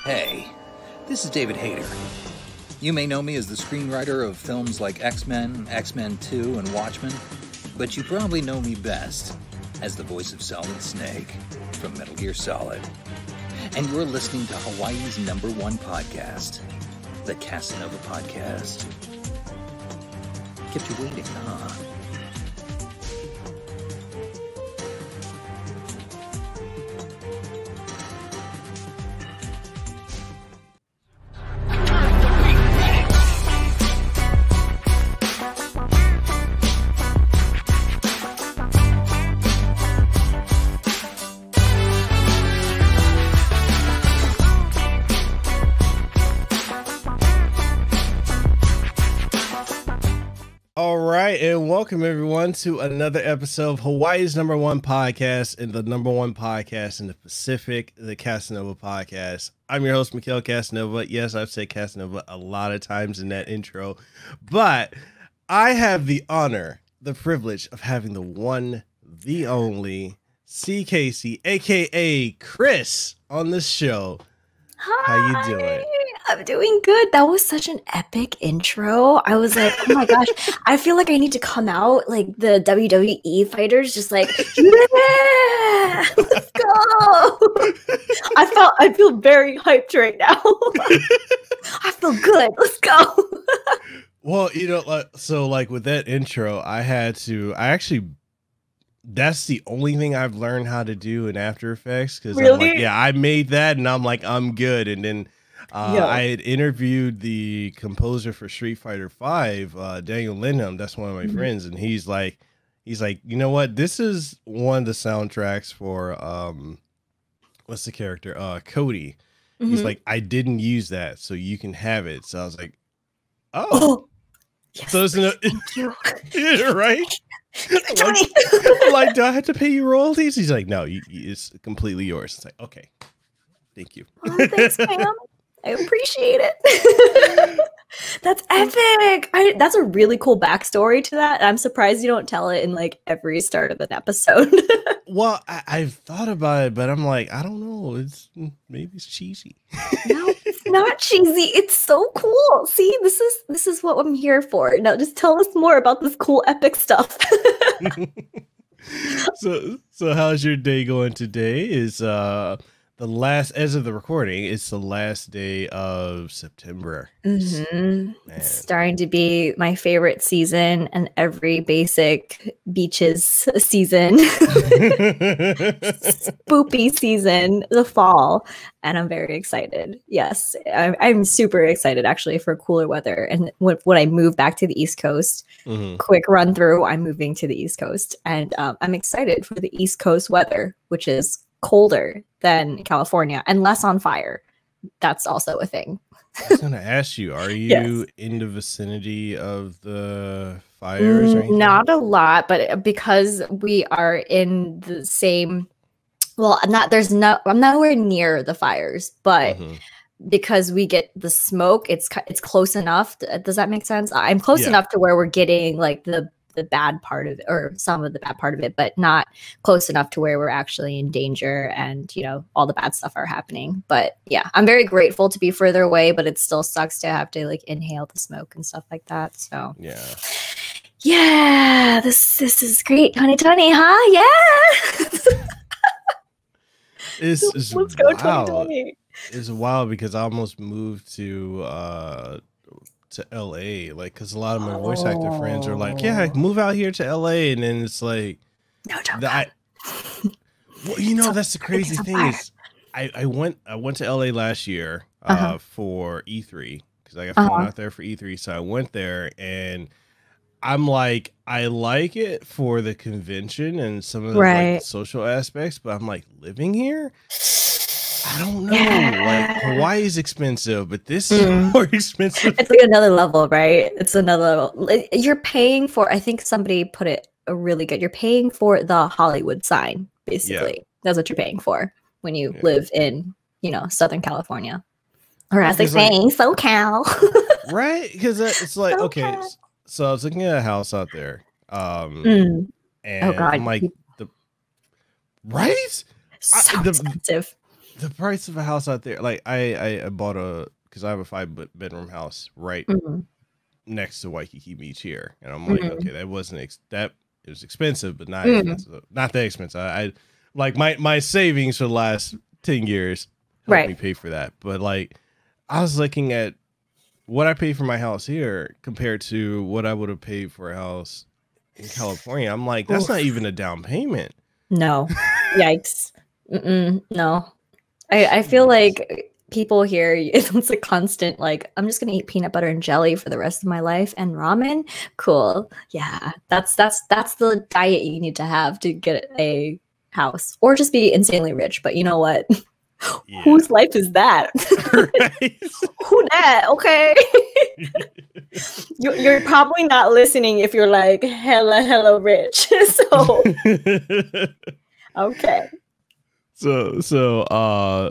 Hey, this is David Hayter. You may know me as the screenwriter of films like X-Men, X-Men 2, and Watchmen, but you probably know me best as the voice of Solid Snake from Metal Gear Solid. And you're listening to Hawaii's #1 podcast, the Kasanova Podcast. Kept you waiting, huh? And welcome everyone to another episode of Hawaii's #1 podcast and the #1 podcast in the Pacific, the Kasanova Podcast. I'm your host, Mekel Kasanova. Yes, I've said Kasanova a lot of times in that intro, but I have the honor, the privilege of having the one, the only SeeKaySee, aka Chris, on the show. Hi. How you doing? I'm doing good. That was such an epic intro. I was like, oh my gosh, I feel like I need to come out like the WWE fighters, just like, yeah, let's go. I feel very hyped right now. I feel good. Let's go. Well, you know, like with that intro, that's the only thing I've learned how to do in After Effects, because Really? I'm like, yeah, I made that and I'm like, I'm good. And then I had interviewed the composer for Street Fighter V, Daniel Lindham. That's one of my friends, and he's like, you know what? This is one of the soundtracks for what's the character? Cody. He's like, I didn't use that, so you can have it. So I was like, oh. Yes, So thank you. yeah, right? like, do I have to pay you royalties? He's like, no, it's completely yours. It's like, okay, thank you. Oh, thanks, ma'am. I appreciate it. That's epic. That's a really cool backstory to that. I'm surprised you don't tell it in like every start of an episode. Well, I've thought about it, but I'm like, I don't know. Maybe it's cheesy. No, it's not cheesy. It's so cool. See, this is what I'm here for. Now, just tell us more about this cool, epic stuff. So how's your day going today? Is the last, as of the recording, it's the last day of September. It's starting to be my favorite season and every basic beaches season. Spoopy season, the fall. And I'm very excited. Yes, I'm super excited actually for cooler weather. And when I move back to the East Coast, quick run through, I'm moving to the East Coast. And I'm excited for the East Coast weather, which is colder than California and less on fire. That's also a thing. I was going to ask you, are you in the vicinity of the fires or anything? Not a lot, but because we are in the same, well, I'm nowhere near the fires, but because we get the smoke, it's close enough. Does that make sense? I'm close enough to where we're getting like the bad part of it, or some of the bad part of it, but not close enough to where we're actually in danger and, you know, all the bad stuff are happening. But yeah, I'm very grateful to be further away, but it still sucks to have to like inhale the smoke and stuff like that. So yeah, this is great. 2020, huh? Yeah. Let's go 2020. It's wild because I almost moved to LA, like, because a lot of my voice actor friends are like, yeah, move out here to LA, and then it's like, no, don't. Well, you know, that's the crazy thing is, I went to LA last year for E3 because I got flown out there for E3, so I went there and I'm like, I like it for the convention and some of the like, social aspects, but I'm like, living here, I don't know. Like, Hawaii is expensive, but this is more expensive. It's like another level, right? It's another level. You're paying for, I think somebody put it really good. You're paying for the Hollywood sign, basically. Yeah. That's what you're paying for when you live in, you know, Southern California. Or as they say, SoCal. Right? Because it's like, okay, so I was looking at a house out there. And I'm like, right? So expensive. the price of a house out there, like I bought because I have a 5-bedroom house right next to Waikiki Beach here, and I'm like, okay, that wasn't that it was expensive, but not expensive, not that expensive. I like my savings for the last 10 years helped me pay for that, but like I was looking at what I paid for my house here compared to what I would have paid for a house in California. I'm like, that's not even a down payment. No, yikes. No, I feel like people here, it's a constant, like, I'm just gonna eat peanut butter and jelly for the rest of my life and ramen. Cool. Yeah, that's the diet you need to have to get a house, or just be insanely rich. But you know what? Yeah. Whose life is that? Right. Who that? Okay. You're probably not listening if you're like hella rich. So okay. So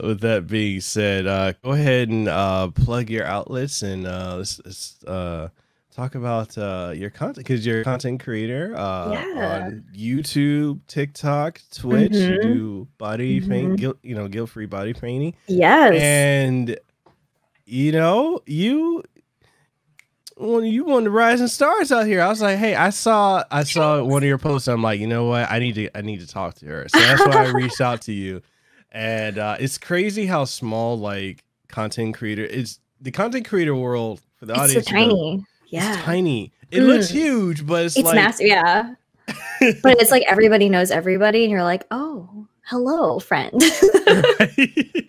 with that being said, go ahead and plug your outlets, and let's talk about your content, because you're a content creator on YouTube, TikTok, Twitch. You do body paint, guilt-free body painting. Yes. And when you one of the rising stars out here, I was like, hey, I saw one of your posts. I'm like, you know what? I need to talk to her. So that's why I reached out to you. And it's crazy how small like content creator is. The content creator world for the audience. So tiny. Yeah. It's tiny. It looks huge, but it's like massive. Yeah. But it's like everybody knows everybody, and you're like, oh, hello, friend. Right.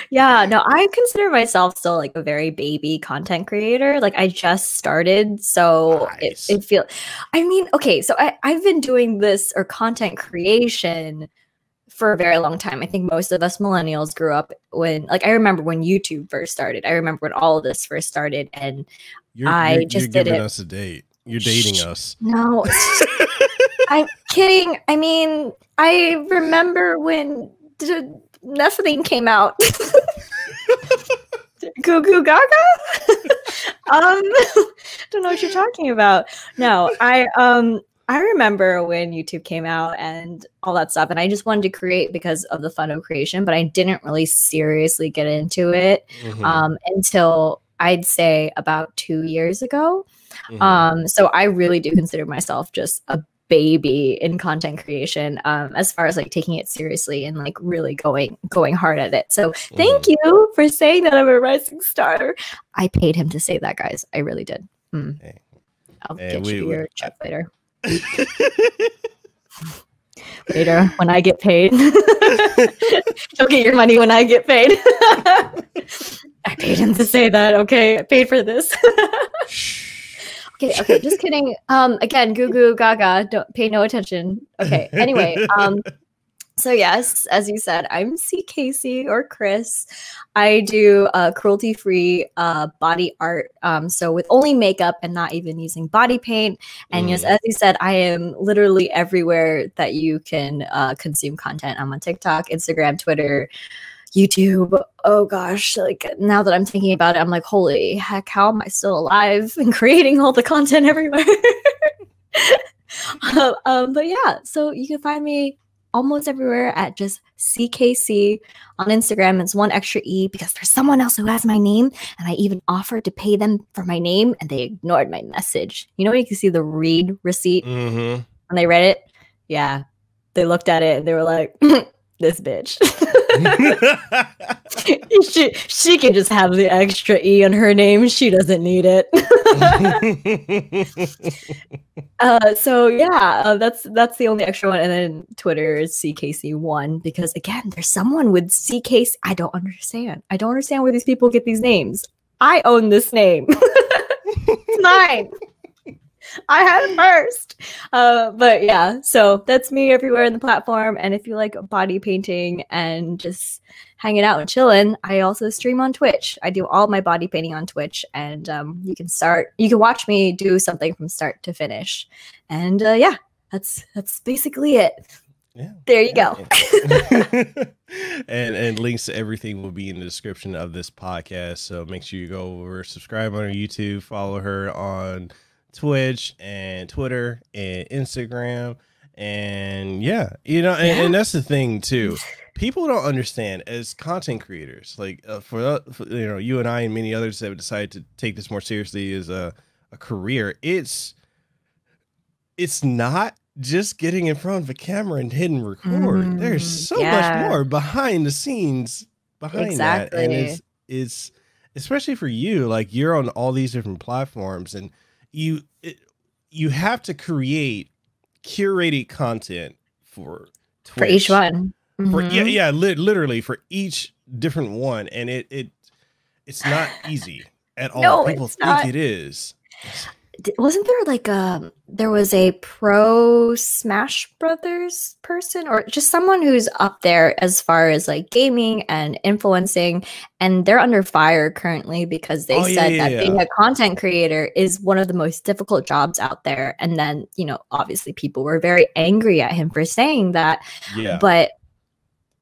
Yeah. No, I consider myself still like a very baby content creator. Like I just started, so nice. it feels. I mean, okay, so I've been doing this or content creation for a very long time. I think most of us millennials grew up when, like, I remember when YouTube first started. I remember when all of this first started, and you're giving us a date. You're dating us. No, I'm kidding. I mean, I remember when nothing came out. Goo Goo Gaga. Don't know what you're talking about. No, I remember when YouTube came out and all that stuff, and I just wanted to create because of the fun of creation, but I didn't really seriously get into it until I'd say about 2 years ago. So I really do consider myself just a baby in content creation, as far as like taking it seriously and like really going hard at it. So thank you for saying that I'm a rising star. I paid him to say that, guys. I really did. Hey. I'll get you your check later. Later, when I get paid. You'll get your money when I get paid. I paid him to say that. Okay, I paid for this. Okay, just kidding. Again, Goo Goo Gaga, don't pay no attention. Okay, anyway, so yes, as you said, I'm SeeKaySee or Chris. I do cruelty-free body art, so with only makeup and not even using body paint. And yes, as you said, I am literally everywhere that you can consume content. I'm on TikTok, Instagram, Twitter, YouTube. Oh gosh, like now that I'm thinking about it, I'm like, holy heck, how am I still alive and creating all the content everywhere? But yeah, so you can find me almost everywhere at just SeeKaySee. On Instagram, it's one extra E because there's someone else who has my name, and I even offered to pay them for my name, and they ignored my message. You know when you can see the read receipt when they read it? Yeah, they looked at it and they were like, this bitch. she can just have the extra E on her name. She doesn't need it. So yeah, that's the only extra one. And then Twitter is SeeKaySee1, because again, there's someone with SeeKaySee. I don't understand where these people get these names. I own this name. It's mine. I had it first. But yeah, so that's me everywhere in the platform. And if you like body painting and just hanging out and chilling, I also stream on Twitch. I do all my body painting on Twitch, and you can watch me do something from start to finish. And yeah, that's basically it. Yeah, there you go. and links to everything will be in the description of this podcast. So make sure you go over, subscribe on her YouTube, follow her on Twitch and Twitter and Instagram, And yeah, and that's the thing too. People don't understand as content creators, like for you and I and many others that have decided to take this more seriously as a career. It's not just getting in front of a camera and hitting record. There's so much more behind the scenes behind that, and it's especially for you, like you're on all these different platforms, and you have to create curated content for Twitch. For each one. Literally for each different one, and it's not easy at all. No, people think it is. Wasn't there like there was a pro Smash Brothers person, or just someone who's up there as far as like gaming and influencing, and they're under fire currently because they said that being a content creator is one of the most difficult jobs out there. And then, obviously people were very angry at him for saying that. Yeah. But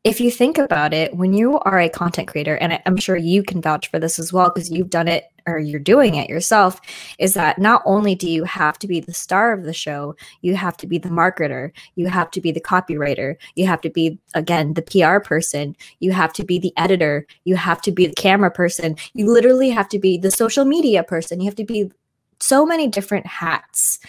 if you think about it, when you are a content creator, and I'm sure you can vouch for this as well because you've done it or you're doing it yourself, is that not only do you have to be the star of the show, you have to be the marketer, you have to be the copywriter, you have to be, again, the PR person, you have to be the editor, you have to be the camera person, you literally have to be the social media person, you have to be so many different hats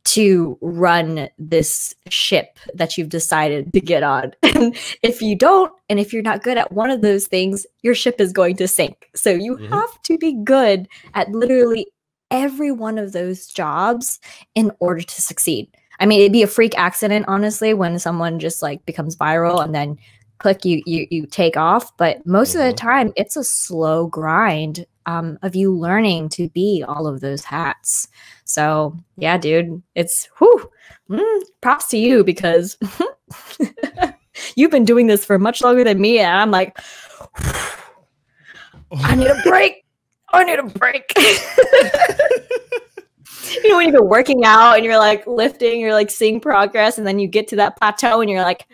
to run this ship that you've decided to get on. And if you don't, and if you're not good at one of those things, your ship is going to sink. So you have to be good at literally every one of those jobs in order to succeed. I mean, it'd be a freak accident, honestly, when someone just like becomes viral and then click, you take off. But most of the time, it's a slow grind of you learning to be all of those hats. So yeah, dude, it's props to you because you've been doing this for much longer than me. And I'm like, I need a break. I need a break. When you've been working out and you're like lifting, you're like seeing progress, and then you get to that plateau and you're like,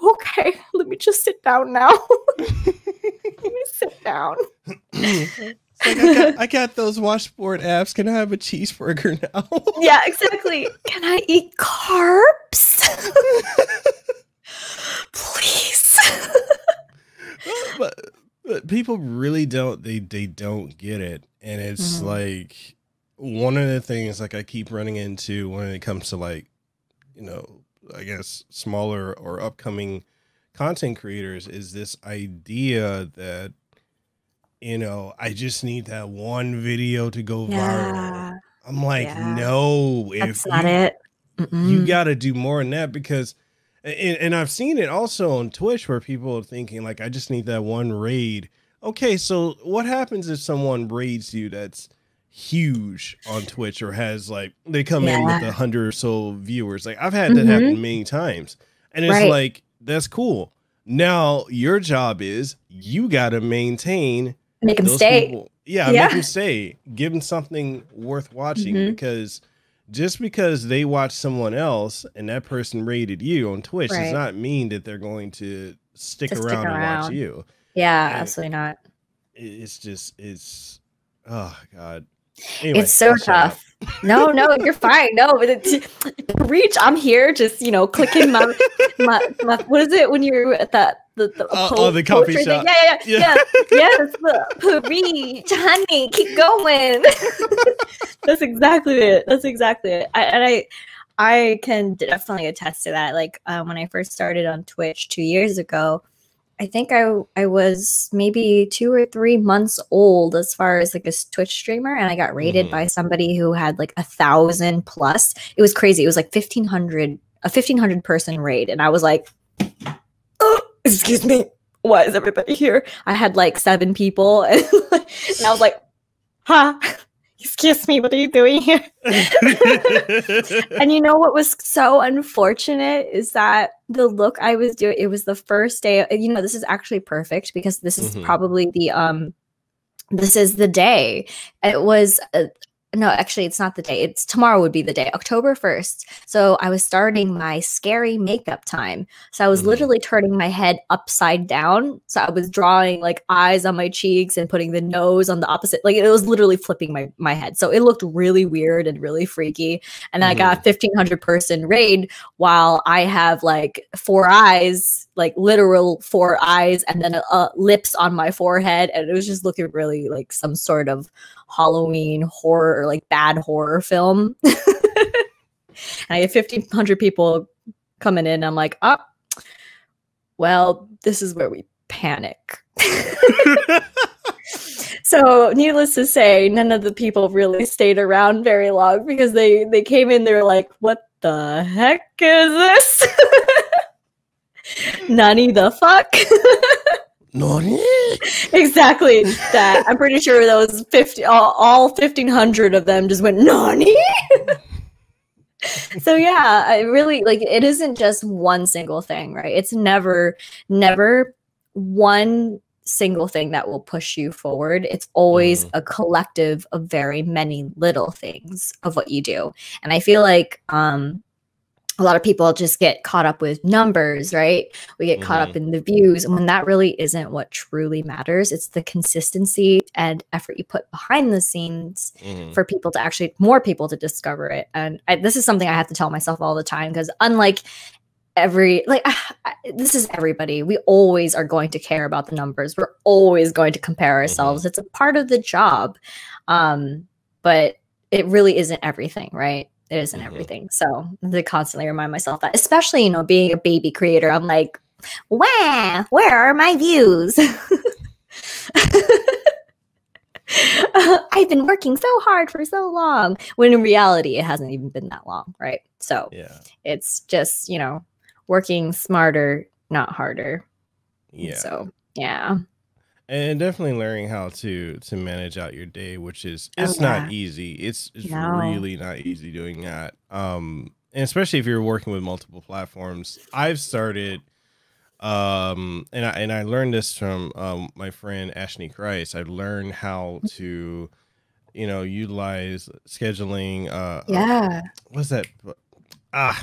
okay, let me just sit down now. Let me sit down. Like I got those washboard abs. Can I have a cheeseburger now? Yeah, exactly. Can I eat carbs? Please. But people really don't. They don't get it, and it's like one of the things like I keep running into when it comes to like, I guess smaller or upcoming content creators is this idea that, I just need that one video to go viral. I'm like, no, that's not it. You got to do more than that, because, and I've seen it also on Twitch where people are thinking like, I just need that one raid. Okay, so what happens if someone raids you that's huge on Twitch or has like, they come in with 100 or so viewers? Like I've had that happen many times, and it's like, that's cool. Now your job is you got to maintain, make them stay. People. Make them stay. Give them something worth watching, because just because they watch someone else and that person rated you on Twitch does not mean that they're going to stick around and watch you. Yeah, and absolutely not. It's oh God. Anyway, it's so tough. No, you're fine. No, but reach. I'm here, just clicking my what is it when you're at that the coffee shop? Yeah. Yes, reach, honey, keep going. That's exactly it. I can definitely attest to that. Like when I first started on Twitch 2 years ago, I think I was maybe 2 or 3 months old as far as like a Twitch streamer, and I got rated by somebody who had like 1,000 plus. It was crazy. It was like 1,500 person raid, and I was like, oh, excuse me, why is everybody here? I had like 7 people, and I was like, huh? Excuse me, what are you doing here? And what was so unfortunate is that the look I was doing, it was the first day, this is actually perfect because this is probably this is the day. It was no, actually, it's not the day. It's tomorrow would be the day, October 1st. So I was starting my scary makeup time. So I was literally turning my head upside down. So I was drawing like eyes on my cheeks and putting the nose on the opposite. Like it was literally flipping my head. So it looked really weird and really freaky. And then I got a 1,500 person raid while I have like 4 eyes, like literal 4 eyes, and then lips on my forehead. And it was just looking really like some sort of Halloween horror or like bad horror film. And I had 1,500 people coming in. I'm like, oh, well, this is where we panic. So needless to say, none of the people really stayed around very long because they came in, they're like, what the heck is this? Nani the fuck? Nani? Exactly that. I'm pretty sure those 50, all 1,500 of them just went Nani. So yeah, I really like. It isn't just one single thing, right? It's never one single thing that will push you forward. It's always a collective of very many little things of what you do, and I feel like a lot of people just get caught up with numbers, right? We get caught up in the views, and when that really isn't what truly matters. It's the consistency and effort you put behind the scenes for people to actually, more people to discover it. And this is something I have to tell myself all the time, because unlike this is everybody, we always are going to care about the numbers. We're always going to compare ourselves. It's a part of the job. But it really isn't everything, right? It isn't everything. So I constantly remind myself that, especially, being a baby creator, I'm like, wow, where are my views? I've been working so hard for so long, when in reality, it hasn't even been that long, right? So it's just, working smarter, not harder. Yeah. So, yeah. And definitely learning how to manage out your day, which is not easy. It's really not easy doing that. And especially if you're working with multiple platforms. I've started, and I learned this from my friend Ashley Christ. I've learned how to, utilize scheduling. What's that? I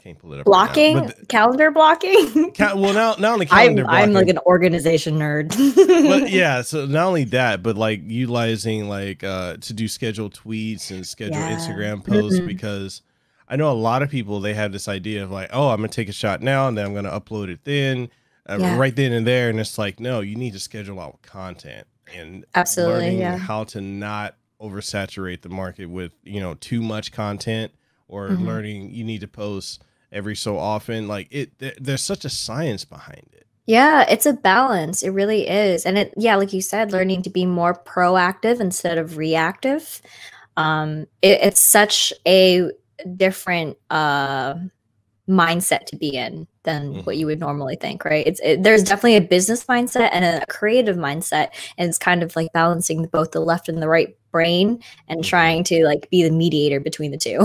can't pull it up. Blocking, right now. calendar blocking. Well, not only calendar blocking. I'm like an organization nerd. But yeah, so not only that, but like utilizing to do scheduled tweets and schedule Instagram posts, because I know a lot of people, they have this idea of like, oh, I'm gonna take a shot now and then I'm gonna upload it then, right then and there, and it's like, no, you need to schedule out content and learning how to not oversaturate the market with too much content. Or learning you need to post every so often. Like there's such a science behind it. Yeah, it's a balance. It really is. And like you said, learning to be more proactive instead of reactive. It's such a different mindset to be in than what you would normally think, right? There's definitely a business mindset and a creative mindset, and it's kind of like balancing both the left and the right brain and trying to like be the mediator between the two.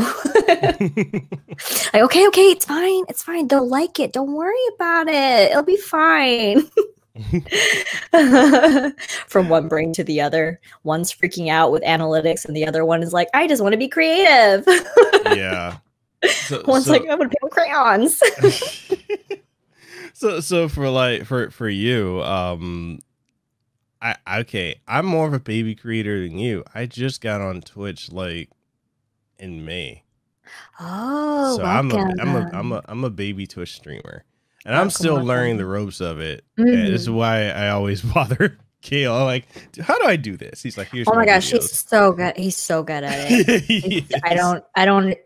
Like, okay, it's fine, they'll like it, don't worry about it, it'll be fine. From one brain to the other, one's freaking out with analytics and the other one is like, I just want to be creative. One's like, I'm gonna paint with crayons. so for you, I'm more of a baby creator than you. I just got on Twitch like in May. Oh, so welcome. I'm a baby Twitch streamer, and I'm still learning the ropes of it. And this is why I always bother Kale. I'm like, how do I do this? He's like, here's. Oh my gosh, he's so good. He's so good at it. I don't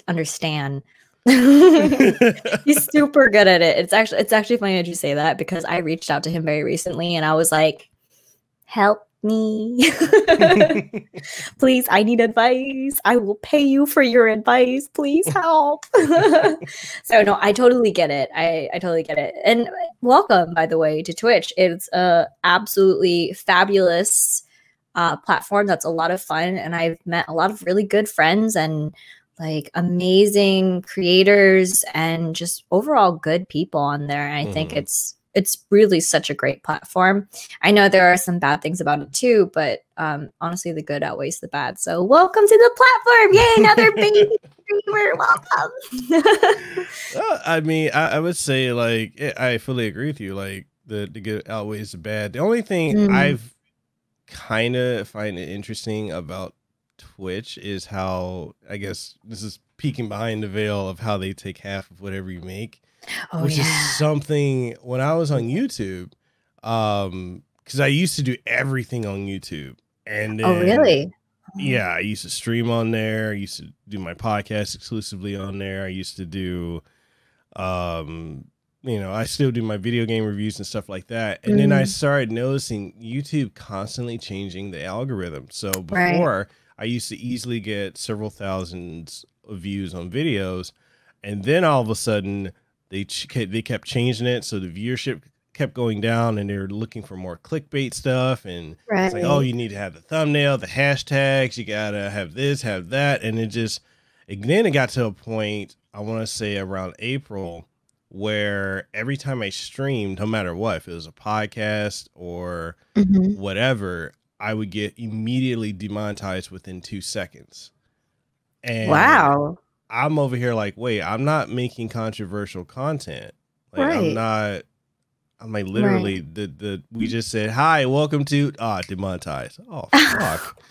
understand. He's super good at it. It's actually funny that you say that, because I reached out to him very recently and I was like, help me. Please, I need advice. I will pay you for your advice. Please help. So no, I totally get it. I totally get it. And welcome, by the way, to Twitch. It's a absolutely fabulous platform that's a lot of fun, and I've met a lot of really good friends and like amazing creators and just overall good people on there. And I think it's it's really such a great platform. I know there are some bad things about it too, but honestly, the good outweighs the bad. So welcome to the platform. Yay, another baby streamer. Welcome. I mean, I would say like, I fully agree with you. Like the good outweighs the bad. The only thing I've kind of find it interesting about Twitch is how, I guess this is peeking behind the veil of how they take half of whatever you make. Which is something when I was on YouTube, because I used to do everything on YouTube. And then, really? Yeah, I used to stream on there. I used to do my podcast exclusively on there. I used to do, you know, I still do my video game reviews and stuff like that. And then I started noticing YouTube constantly changing the algorithm. So before, I used to easily get several thousands of views on videos, and then all of a sudden, they kept changing it, so the viewership kept going down, and they were looking for more clickbait stuff. And it's like, oh, you need to have the thumbnail, the hashtags, you gotta have this, have that, and then it got to a point, I want to say around April, where every time I streamed, no matter what, if it was a podcast or whatever, I would get immediately demonetized within 2 seconds. And wow. I'm over here like, wait, I'm not making controversial content. Like I'm like literally we just said, hi, welcome to demonetized. Oh fuck.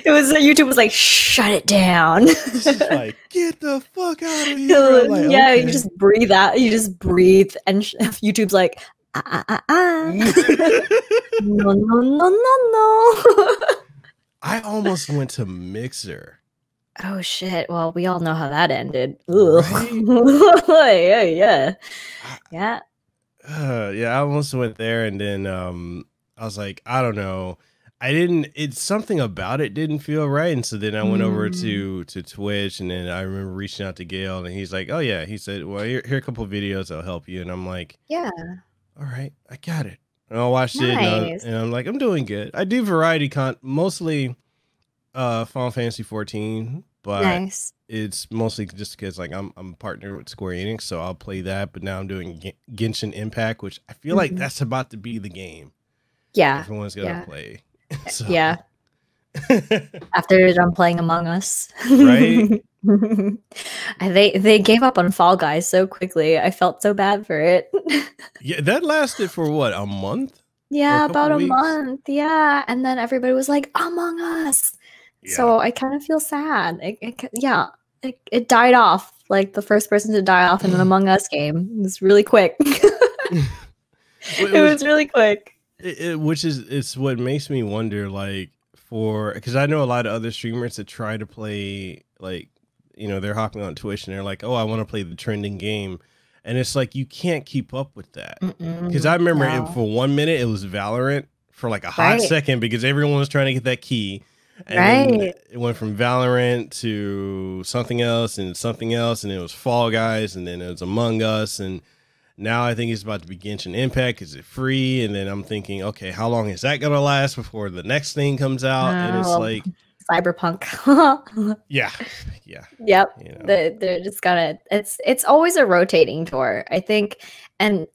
It was YouTube was like, shut it down. It's like, get the fuck out of here. Like, yeah, okay. You just breathe out. You just breathe, and YouTube's like, no, no, no, no, no. I almost went to Mixer. Oh shit! Well, we all know how that ended. Right? yeah. Yeah. I almost went there, and then I was like, I don't know. It's something about it didn't feel right, and so then I went over to Twitch, and then I remember reaching out to Gail, and he's like, oh yeah, he said, well, here are a couple of videos that'll help you, and I'm like, yeah, all right, I got it. And I watched it, and I'm like, I'm doing good. I do variety mostly Final Fantasy 14, but it's mostly just because like I'm partnered with Square Enix, so I'll play that. But now I'm doing Genshin Impact, which I feel like that's about to be the game. Yeah, everyone's gonna play. So. Yeah. After you're done playing Among Us, right? They gave up on Fall Guys so quickly. I felt so bad for it. Yeah, that lasted for what, a month? Yeah, about a month. Yeah, and then everybody was like Among Us. Yeah. So I kind of feel sad. It died off. Like the first person to die off in an Among Us game. It was really quick. It was really quick. It's what makes me wonder, like, because I know a lot of other streamers that try to play, like, you know, they're hopping on Twitch and they're like, oh, I want to play the trending game. And it's like, you can't keep up with that. Because I remember for 1 minute, it was Valorant for like a hot second because everyone was trying to get that key. And then it went from Valorant to something else, and it was Fall Guys, and then it was Among Us, and now I think it's about to be Genshin Impact. Is it free? And then I'm thinking, okay, how long is that gonna last before the next thing comes out? And it's like Cyberpunk. yeah. Yep. You know. They're just it's always a rotating tour, I think, and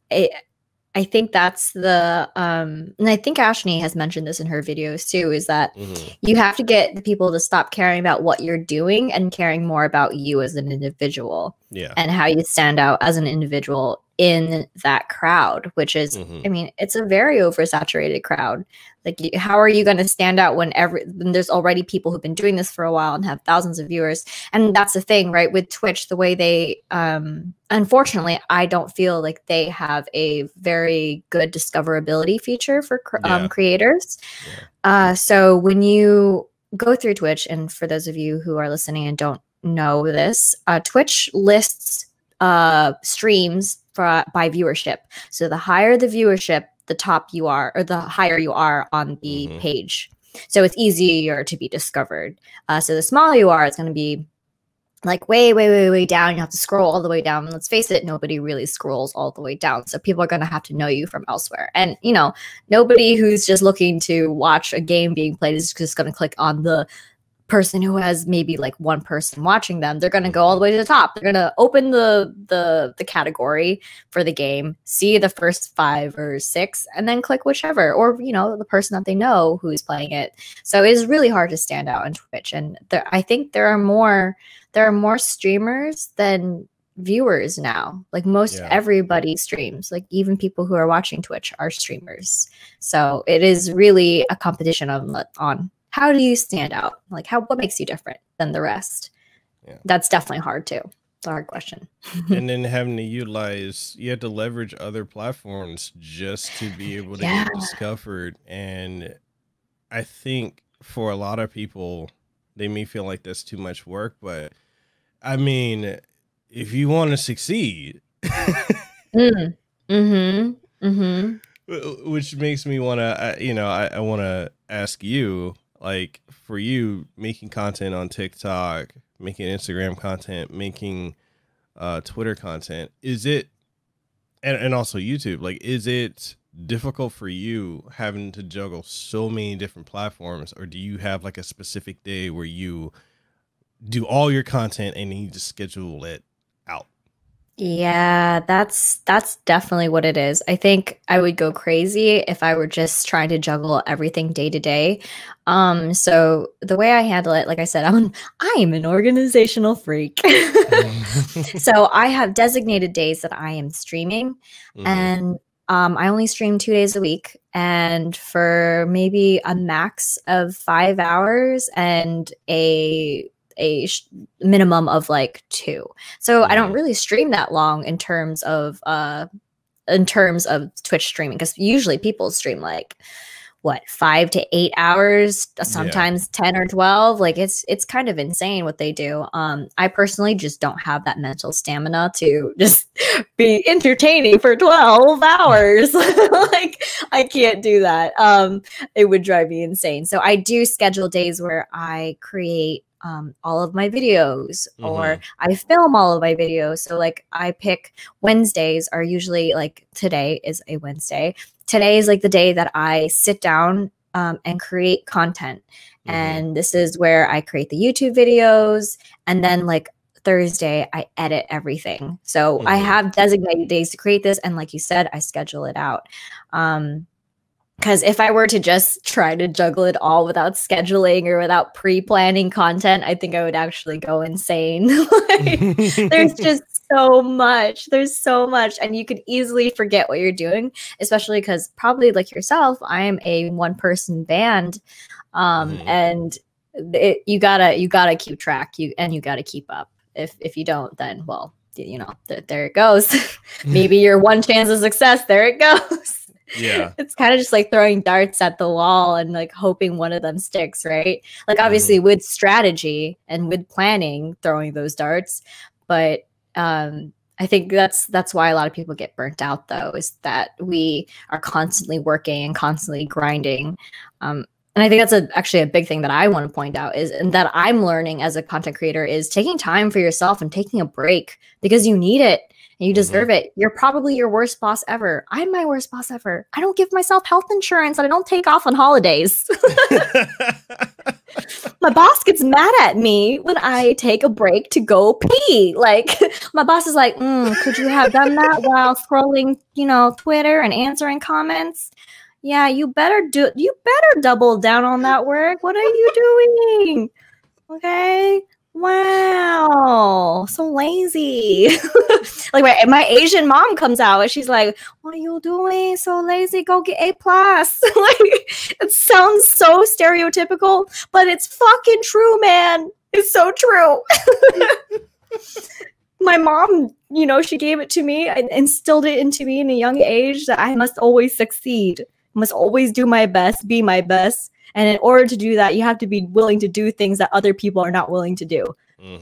I think that's the and I think Ashley has mentioned this in her videos too, is that you have to get the people to stop caring about what you're doing and caring more about you as an individual, and how you stand out as an individual in that crowd, which is, I mean, it's a very oversaturated crowd. Like, how are you going to stand out when there's already people who've been doing this for a while and have thousands of viewers? And that's the thing, right? With Twitch, the way they, unfortunately, I don't feel like they have a very good discoverability feature for creators. So when you go through Twitch, and for those of you who are listening and don't know this, Twitch lists streams by viewership. So the higher the viewership, the top you are, or the higher you are on the page. So it's easier to be discovered. So the smaller you are, it's going to be like way down. You have to scroll all the way down. And let's face it, nobody really scrolls all the way down. So people are going to have to know you from elsewhere. And, you know, nobody who's just looking to watch a game being played is just going to click on the person who has maybe like one person watching them, they're going to go all the way to the top. They're going to open the category for the game, see the first 5 or 6, and then click whichever, or, you know, the person that they know who is playing it. So it is really hard to stand out on Twitch. And I think there are more streamers than viewers now. Like most everybody streams, like even people who are watching Twitch are streamers. So it is really a competition on how do you stand out? Like what makes you different than the rest? Yeah. That's definitely hard too. It's a hard question. And then having to you have to leverage other platforms just to be able to get discovered. And I think for a lot of people, they may feel like that's too much work, but I mean, if you want to succeed, which makes me want to, I want to ask you, like, for you making content on TikTok, making Instagram content, making Twitter content, is it, and also YouTube, like, is it difficult for you having to juggle so many different platforms, or do you have like a specific day where you do all your content and you just schedule it out? Yeah, that's definitely what it is. I think I would go crazy if I were just trying to juggle everything day to day. So the way I handle it, like I said, I am an organizational freak. So I have designated days that I am streaming, and I only stream 2 days a week, and for maybe a max of 5 hours and a minimum of like 2. So I don't really stream that long in terms of Twitch streaming, because usually people stream like 5 to 8 hours, sometimes 10 or 12. Like it's kind of insane what they do. I personally just don't have that mental stamina to just be entertaining for 12 hours. Like I can't do that. It would drive me insane. So I do schedule days where I create all of my videos, or I film all of my videos. So like I pick Wednesdays are usually, like today is a Wednesday. Today is like the day that I sit down and create content. And this is where I create the YouTube videos. And then like Thursday, I edit everything. So I have designated days to create this. And like you said, I schedule it out. Because if I were to just try to juggle it all without scheduling or without pre-planning content, I think I would actually go insane. Like, there's just so much. There's so much. And you could easily forget what you're doing, especially because probably like yourself, I am a one-person band. And you gotta keep track. You gotta keep up. If you don't, then, well, you know, there it goes. Maybe your one chance of success, there it goes. Yeah, it's kind of just like throwing darts at the wall and like hoping one of them sticks, right? Like obviously with strategy and with planning, throwing those darts. But I think that's why a lot of people get burnt out, though, is that we are constantly working and constantly grinding. And I think that's actually a big thing that I want to point out is, and that I'm learning as a content creator, is taking time for yourself and taking a break, because you need it. And you deserve it. You're probably your worst boss ever. I'm my worst boss ever. I don't give myself health insurance and I don't take off on holidays. My boss gets mad at me when I take a break to go pee. Like my boss is like, could you have done that while scrolling, you know, Twitter and answering comments? Yeah, you better double down on that work. What are you doing? Okay. Wow, so lazy. Like my Asian mom comes out and she's like, what are you doing? So lazy, go get A+. Like it sounds so stereotypical, but it's fucking true, man. It's so true. My mom, you know, she gave it to me and instilled it into me in a young age that I must always succeed. I must always do my best, be my best. And in order to do that, you have to be willing to do things that other people are not willing to do,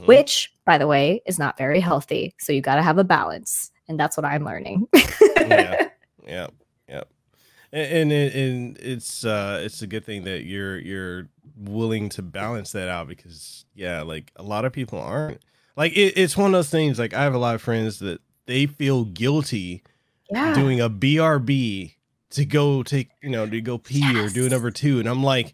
which, by the way, is not very healthy. So you got to have a balance. And that's what I'm learning. Yeah. And it's a good thing that you're willing to balance that out, because, yeah, like a lot of people aren't. Like it's one of those things, like I have a lot of friends that they feel guilty doing a BRB to go take, you know, to go pee or do a number 2. And I'm like,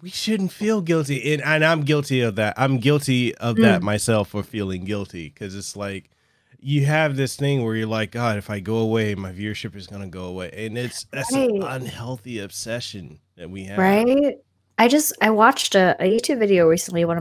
we shouldn't feel guilty. And I'm guilty of that. I'm guilty of that myself, for feeling guilty, because it's like you have this thing where you're like, God, if I go away, my viewership is going to go away. And that's an unhealthy obsession that we have. Right. I watched a YouTube video recently. One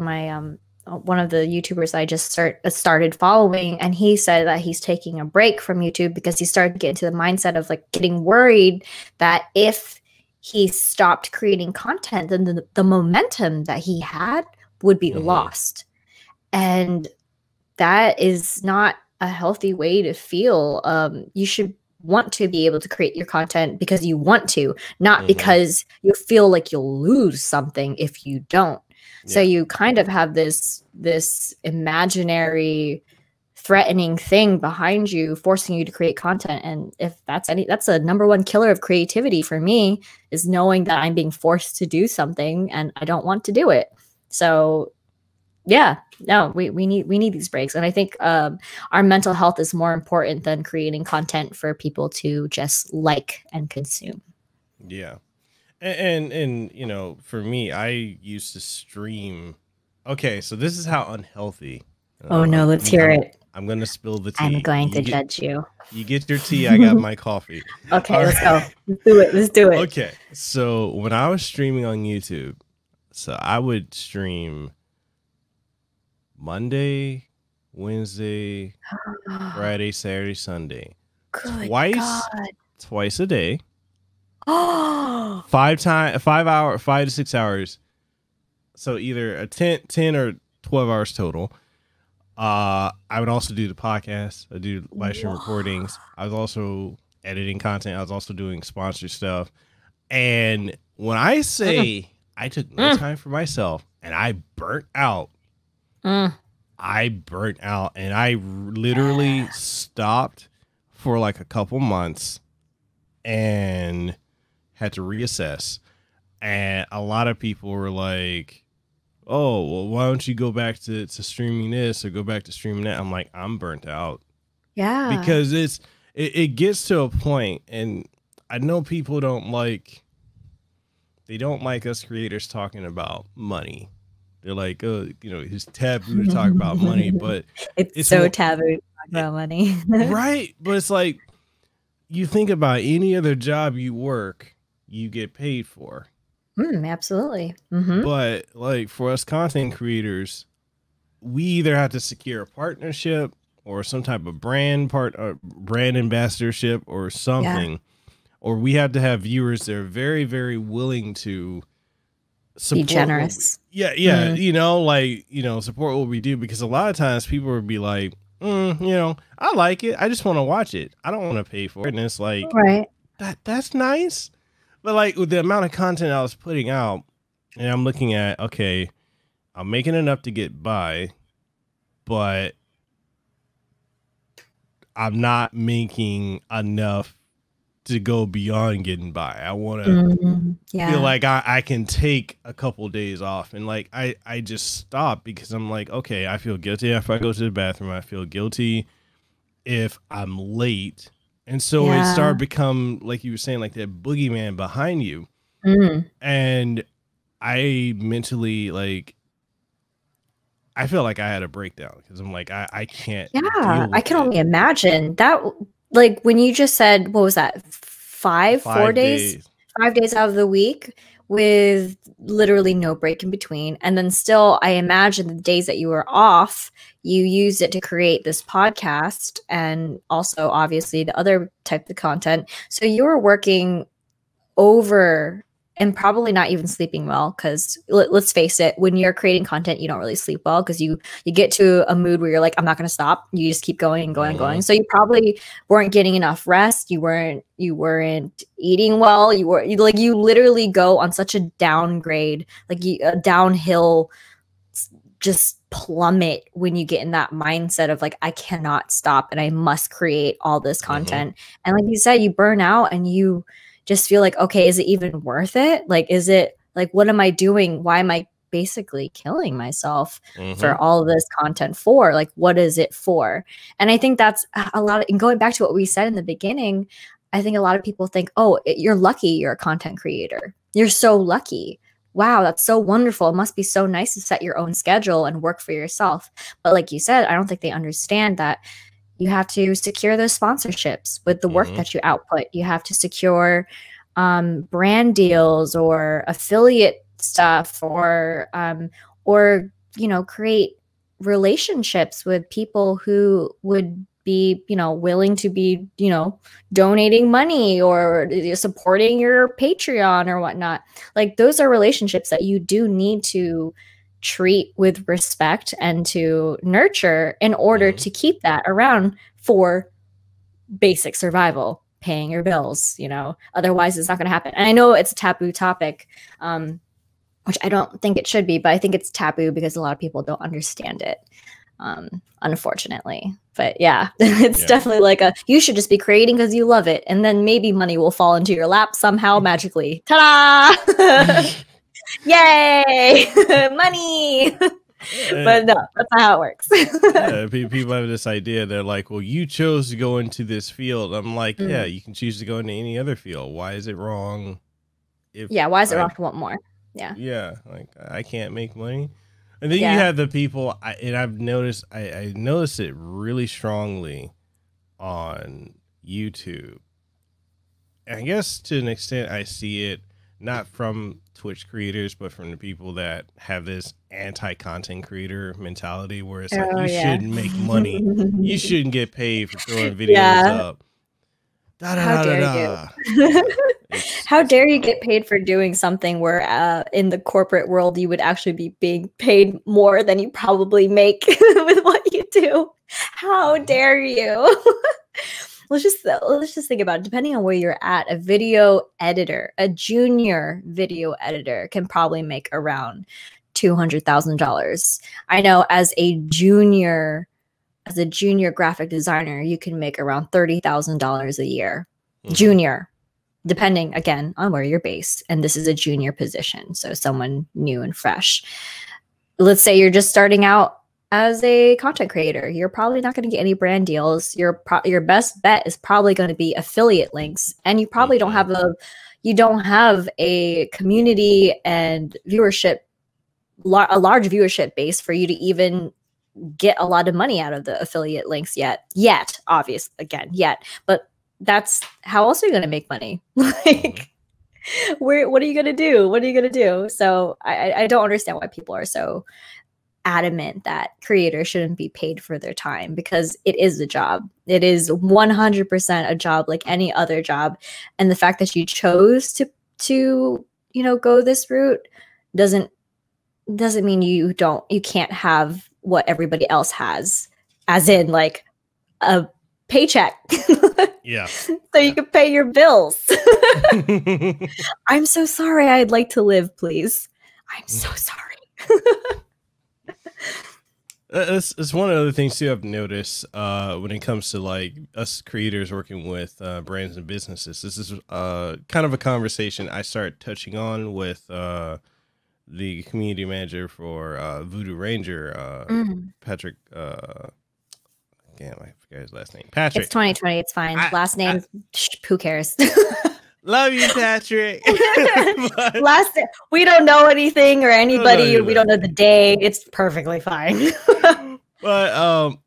of the YouTubers I just started following, and he said that he's taking a break from YouTube because he started to get into the mindset of like getting worried that if he stopped creating content, then the momentum that he had would be lost. And that is not a healthy way to feel. You should want to be able to create your content because you want to, not because you feel like you'll lose something if you don't. So you kind of have this imaginary threatening thing behind you, forcing you to create content. And if that's a number one killer of creativity for me, is knowing that I'm being forced to do something and I don't want to do it. So yeah, no, we need these breaks. And I think our mental health is more important than creating content for people to just like and consume. Yeah. And you know, for me, I used to stream. Okay, so this is how unhealthy. Oh no, let's hear it. I'm going to spill the tea. I'm going to judge you. You get your tea, I got my coffee. Okay, let's go. Let's do it. Okay, so when I was streaming on YouTube, so I would stream Monday, Wednesday, Friday, Saturday, Sunday. Twice a day. 5 to 6 hours. So either a 10 or 12 hours total. I would also do the podcast. I do live stream recordings. I was also editing content. I was also doing sponsored stuff. And when I say I took no time for myself and I burnt out, and I literally stopped for like a couple months and had to reassess. And a lot of people were like, oh, well, why don't you go back to streaming this or go back to streaming that? I'm like, I'm burnt out. Yeah. Because it gets to a point, and I know people don't like us creators talking about money. They're like, oh, you know, it's taboo to talk about money, but it's so taboo to talk about money. Right. But it's like, you think about any other job you work, you get paid for. Absolutely. But like for us content creators, we either have to secure a partnership or some type of brand ambassadorship or something, or we have to have viewers that are very, very willing to support, be generous. You know, like, you know, support what we do, because a lot of times people would be like, you know, I like it, I just want to watch it, I don't want to pay for it. And it's like, that's nice. But like with the amount of content I was putting out, and I'm looking at, okay, I'm making enough to get by, but I'm not making enough to go beyond getting by. I want to feel like I can take a couple of days off. And like, I just stop because I'm like, okay, I feel guilty if I go to the bathroom. I feel guilty if I'm late. And so it started become, like you were saying, like that boogeyman behind you. And I mentally, like, I feel like I had a breakdown because I'm like, I can't. Yeah, I can only imagine that. Like when you just said, what was that? 4 days? 5 days out of the week with literally no break in between. And then still, I imagine the days that you were off, you used it to create this podcast and also obviously the other type of content. So you were working over and probably not even sleeping well, because let's face it, when you're creating content, you don't really sleep well because you get to a mood where you're like, I'm not going to stop. You just keep going and going and going. So you probably weren't getting enough rest. You weren't eating well. You literally go on such a downgrade, like a downhill, just plummet when you get in that mindset of like, I cannot stop and I must create all this content. And like you said, you burn out and you just feel like, okay, is it even worth it? Like, is it like, what am I doing? Why am I basically killing myself for all of this content for? Like, what is it for? And I think that's a lot of, and going back to what we said in the beginning, I think a lot of people think, oh, you're lucky you're a content creator. You're so lucky. wow, that's so wonderful. It must be so nice to set your own schedule and work for yourself. But like you said, I don't think they understand that you have to secure those sponsorships with the work that you output. You have to secure brand deals or affiliate stuff, or create relationships with people who would be willing to be donating money or supporting your Patreon or whatnot. Like, those are relationships that you do need to treat with respect and to nurture in order to keep that around for basic survival, paying your bills. Otherwise it's not going to happen. And I know it's a taboo topic, which I don't think it should be, but I think it's taboo because a lot of people don't understand it, unfortunately. But yeah, it's definitely like you should just be creating because you love it, and then maybe money will fall into your lap somehow magically. Ta-da! Yay! Money! But no, that's not how it works. People have this idea. They're like, well, you chose to go into this field. I'm like, yeah, you can choose to go into any other field. Why is it wrong? Why is it wrong to want more? Yeah, like I can't make money. And then you have the people, and I've noticed, I noticed it really strongly on YouTube. And I guess to an extent I see it not from Twitch creators, but from the people that have this anti-content creator mentality where it's like, you shouldn't make money. You shouldn't get paid for throwing videos up. How dare you? How dare you get paid for doing something where in the corporate world you would actually be being paid more than you probably make with what you do? How dare you? Let's just think about it. Depending on where you're at, a video editor, a junior video editor can probably make around $200,000. I know as a junior graphic designer, you can make around $30,000 a year. Junior, depending again on where you're based. And this is a junior position, so someone new and fresh. Let's say you're just starting out as a content creator. You're probably not going to get any brand deals. Your best bet is probably going to be affiliate links, and you probably don't have a community and viewership, a large viewership base for you to even get a lot of money out of the affiliate links yet, obvious again, but that's how else are you going to make money? Like, what are you going to do? So I don't understand why people are so adamant that creators shouldn't be paid for their time, because it is a job. It is 100% a job like any other job. And the fact that you chose to go this route doesn't mean you can't have what everybody else has, as in like a paycheck. So you can pay your bills. I'm so sorry. I'd like to live, please. I'm so sorry. It's one of the other things too I've noticed when it comes to like us creators working with brands and businesses. This is kind of a conversation I start touching on with the community manager for Voodoo Ranger, Patrick. Damn, I forgot his last name. Patrick. It's 2020. It's fine. Last name, who cares? Love you, Patrick. We don't know anything or anybody. We don't know the day. It's perfectly fine. But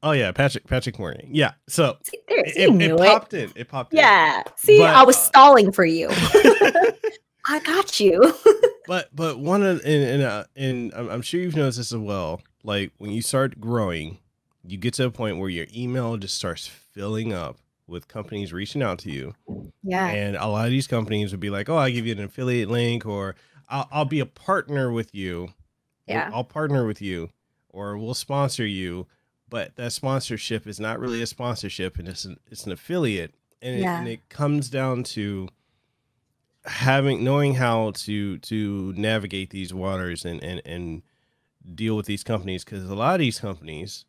Patrick Morgan. Yeah. So it popped in. It popped in. Yeah. See, but, I was stalling for you. I got you. but one of and I'm sure you've noticed this as well. Like when you start growing, you get to a point where your email just starts filling up with companies reaching out to you. Yeah. And a lot of these companies would be like, oh, I'll give you an affiliate link, or I'll be a partner with you. Yeah. I'll partner with you, or we'll sponsor you. But that sponsorship is not really a sponsorship, and it's an affiliate. And it comes down to knowing how to navigate these waters and deal with these companies, because a lot of these companies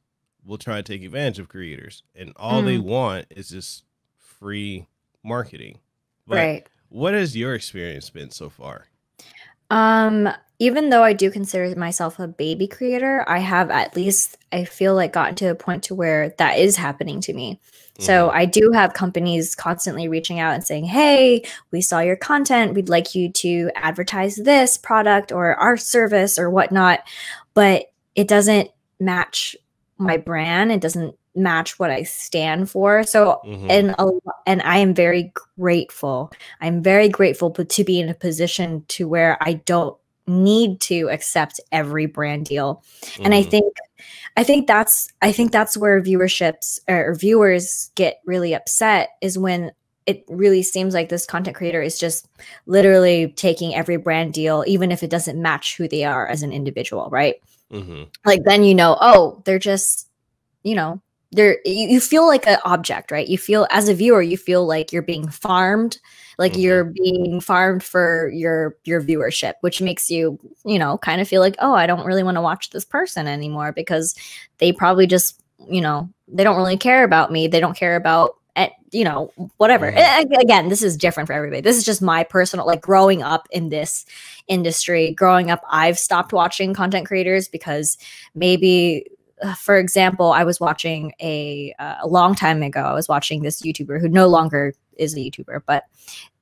will try to take advantage of creators, and all they want is just free marketing. But right. What has your experience been so far? even though I do consider myself a baby creator, I have at least, I feel like, gotten to a point to where that is happening to me. So I do have companies constantly reaching out and saying, hey, we saw your content. We'd like you to advertise this product or our service or whatnot. But it doesn't match my brand. It doesn't match what I stand for. So, and I am very grateful. I'm very grateful to be in a position to where I don't need to accept every brand deal. And I think that's where viewerships or viewers get really upset, is when it really seems like this content creator is just literally taking every brand deal, even if it doesn't match who they are as an individual, right? Like, then, oh, they're just, you feel like an object, right? You feel, as a viewer, you feel like you're being farmed, like you're being farmed for your viewership, which makes you, kind of feel like, oh, I don't really want to watch this person anymore, because they probably just, they don't really care about me. They don't care about, whatever. Again, this is different for everybody. This is just my personal, like, growing up in this industry. Growing up, I've stopped watching content creators because maybe, for example, I was watching a long time ago, I was watching this YouTuber who no longer is a YouTuber, but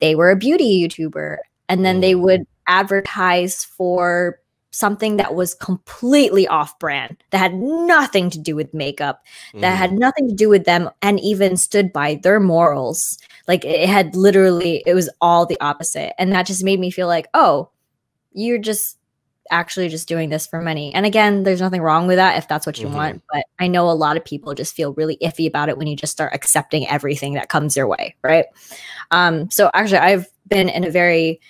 they were a beauty YouTuber. And then they would advertise for something that was completely off brand, that had nothing to do with makeup, that had nothing to do with them, and even stood by their morals. Like, it was all the opposite. And that just made me feel like, oh, you're just actually just doing this for money. And again, there's nothing wrong with that if that's what you want, but I know a lot of people just feel really iffy about it when you just start accepting everything that comes your way, right? So actually, I've been in a very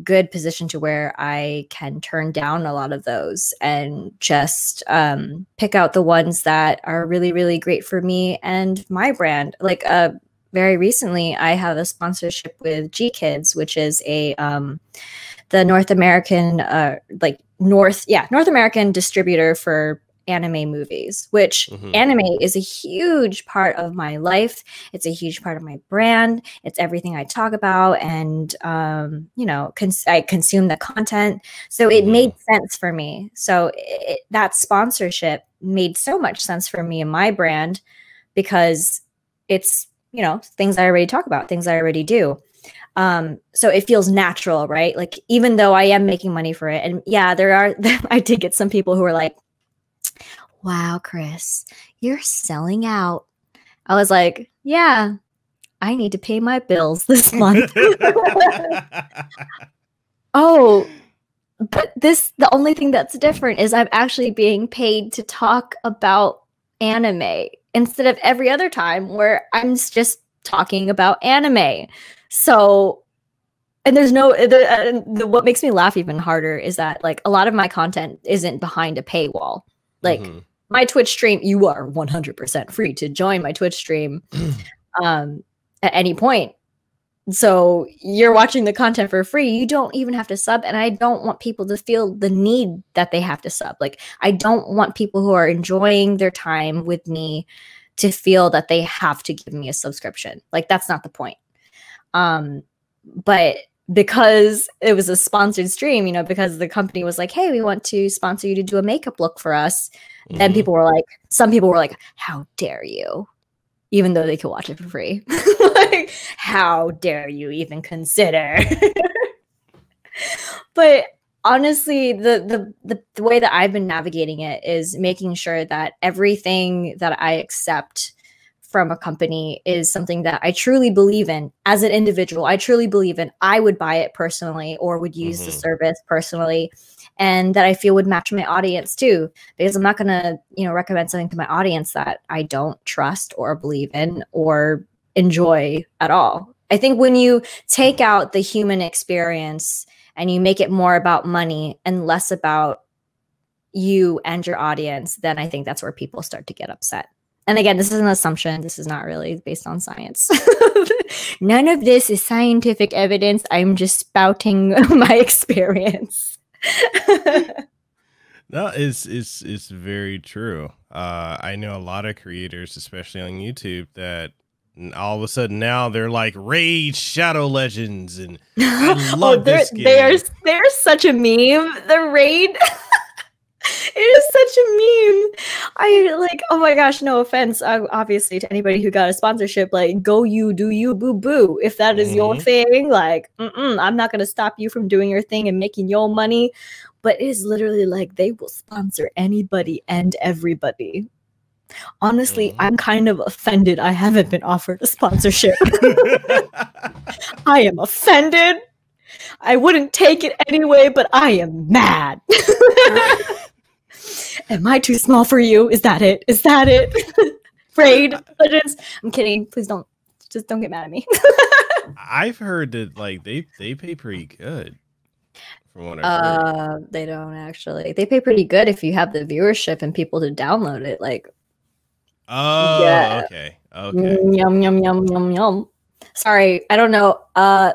good position to where I can turn down a lot of those and just pick out the ones that are really, really great for me and my brand. Like, very recently, I have a sponsorship with G Kids, which is the North American, North American distributor for anime movies, which anime is a huge part of my life. It's a huge part of my brand. It's everything I talk about, and I consume the content. So it made sense for me. So that sponsorship made so much sense for me and my brand, because it's, things I already talk about, things I already do. So it feels natural, right? Like, even though I am making money for it, and yeah, I did get some people who were like, wow, Chris, you're selling out. I was like, yeah, I need to pay my bills this month. Oh, but the only thing that's different is I'm actually being paid to talk about anime instead of every other time where I'm just talking about anime. So, and there's what makes me laugh even harder is that, like, a lot of my content isn't behind a paywall. Like, my Twitch stream, you are 100% free to join my Twitch stream at any point. So you're watching the content for free. You don't even have to sub. And I don't want people to feel the need that they have to sub. Like, I don't want people who are enjoying their time with me to feel that they have to give me a subscription. Like, that's not the point. But because it was a sponsored stream, because the company was like, hey, we want to sponsor you to do a makeup look for us. And some people were like, how dare you? Even though they could watch it for free. Like, how dare you even consider? But honestly, the way that I've been navigating it is making sure that everything that I accept from a company is something that I truly believe in as an individual. I truly believe in. I would buy it personally or would use the service personally, and that I feel would match my audience too, because I'm not going to, recommend something to my audience that I don't trust or believe in or enjoy at all. I think when you take out the human experience and you make it more about money and less about you and your audience, then I think that's where people start to get upset. And again, this is an assumption. This is not really based on science. None of this is scientific evidence. I'm just spouting my experience. No, it's very true. I know a lot of creators, especially on YouTube, that And all of a sudden now they're like Raid Shadow Legends, and I love this game. They're such a meme. The Raid. It is such a meme. I like, oh my gosh, no offense, obviously, to anybody who got a sponsorship, like, go you, do you, boo boo. If that is your thing, like, I'm not going to stop you from doing your thing and making your money. But it is literally like they will sponsor anybody and everybody. Honestly, I'm kind of offended I haven't been offered a sponsorship. I am offended. I wouldn't take it anyway, but I am mad. Am I too small for you? Is that it? Is that it? Raid Legends. I'm kidding. Please don't get mad at me. I've heard that like they pay pretty good. From what I've heard. They don't actually. They pay pretty good if you have the viewership and people to download it. Like, oh, yeah. Okay. Yum yum yum yum yum. Sorry, I don't know. I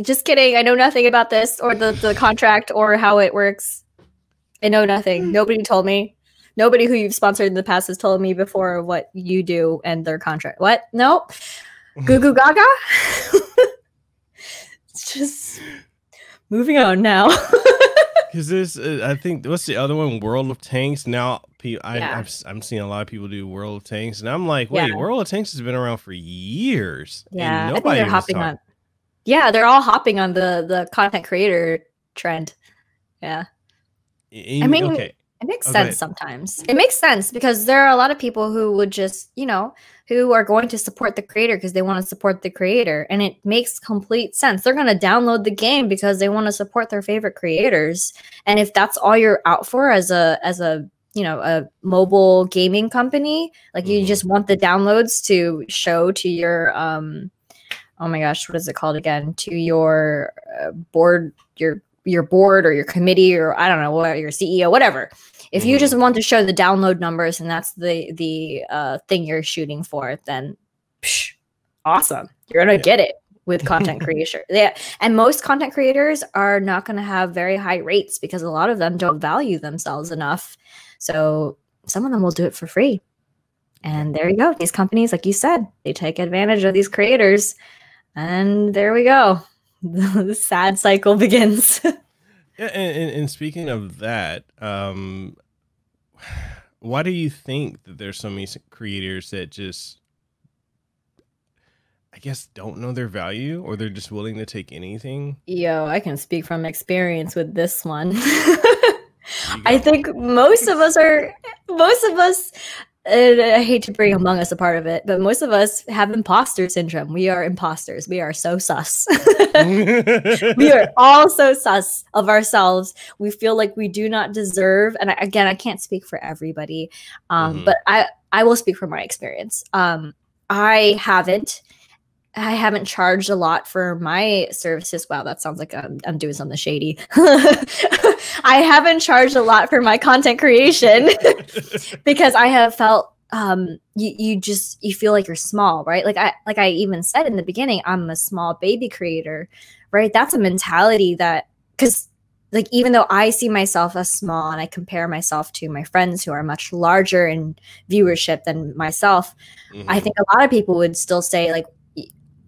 just kidding. I know nothing about this or the contract or how it works. I know nothing. Nobody told me. Nobody who you've sponsored in the past has told me before what you do and their contract. What? Nope. Goo goo gaga. It's just moving on now. Because this, I think, what's the other one? World of Tanks. Now, I'm seeing a lot of people do World of Tanks, and I'm like, wait, World of Tanks has been around for years. Yeah, and I think they're hopping on. Yeah, they're all hopping on the content creator trend. Yeah. I mean, it makes sense sometimes. It makes sense because there are a lot of people who would just, who are going to support the creator because they want to support the creator. And it makes complete sense. They're going to download the game because they want to support their favorite creators. And if that's all you're out for as a mobile gaming company, like you just want the downloads to show to your, oh my gosh, what is it called again? To your board, your board or your committee, or I don't know, what, your CEO, whatever. If you just want to show the download numbers and that's the thing you're shooting for, then awesome. You're gonna get it with content creation. Yeah, and most content creators are not going to have very high rates because a lot of them don't value themselves enough. So some of them will do it for free. And there you go. These companies, like you said, they take advantage of these creators, and there we go. The sad cycle begins. Yeah, and speaking of that, why do you think that there's so many creators that just, I guess, don't know their value, or they're just willing to take anything? Yo, I can speak from experience with this one. I think most of us, and I hate to bring Among Us a part of it, but most of us have imposter syndrome. We are imposters. We are so sus. We are all so sus of ourselves. We feel like we do not deserve. And again, I can't speak for everybody, but I will speak from my experience. I haven't charged a lot for my services. Wow, that sounds like I'm doing something shady. I haven't charged a lot for my content creation because I have felt you feel like you're small, right? Like I even said in the beginning, I'm a small baby creator, right? That's a mentality that, because like even though I see myself as small and I compare myself to my friends who are much larger in viewership than myself, I think a lot of people would still say like,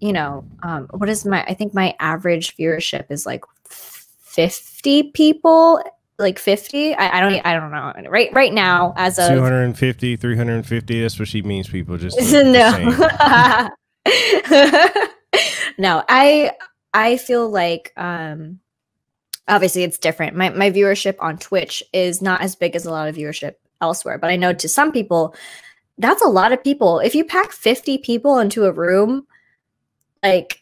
what is I think my average viewership is like 50 people, like 50. I don't know. Right now, as of 250, 350, that's what she means, people. Just no. No, I feel like obviously it's different. My viewership on Twitch is not as big as a lot of viewership elsewhere, but I know to some people that's a lot of people. If you pack 50 people into a room, like,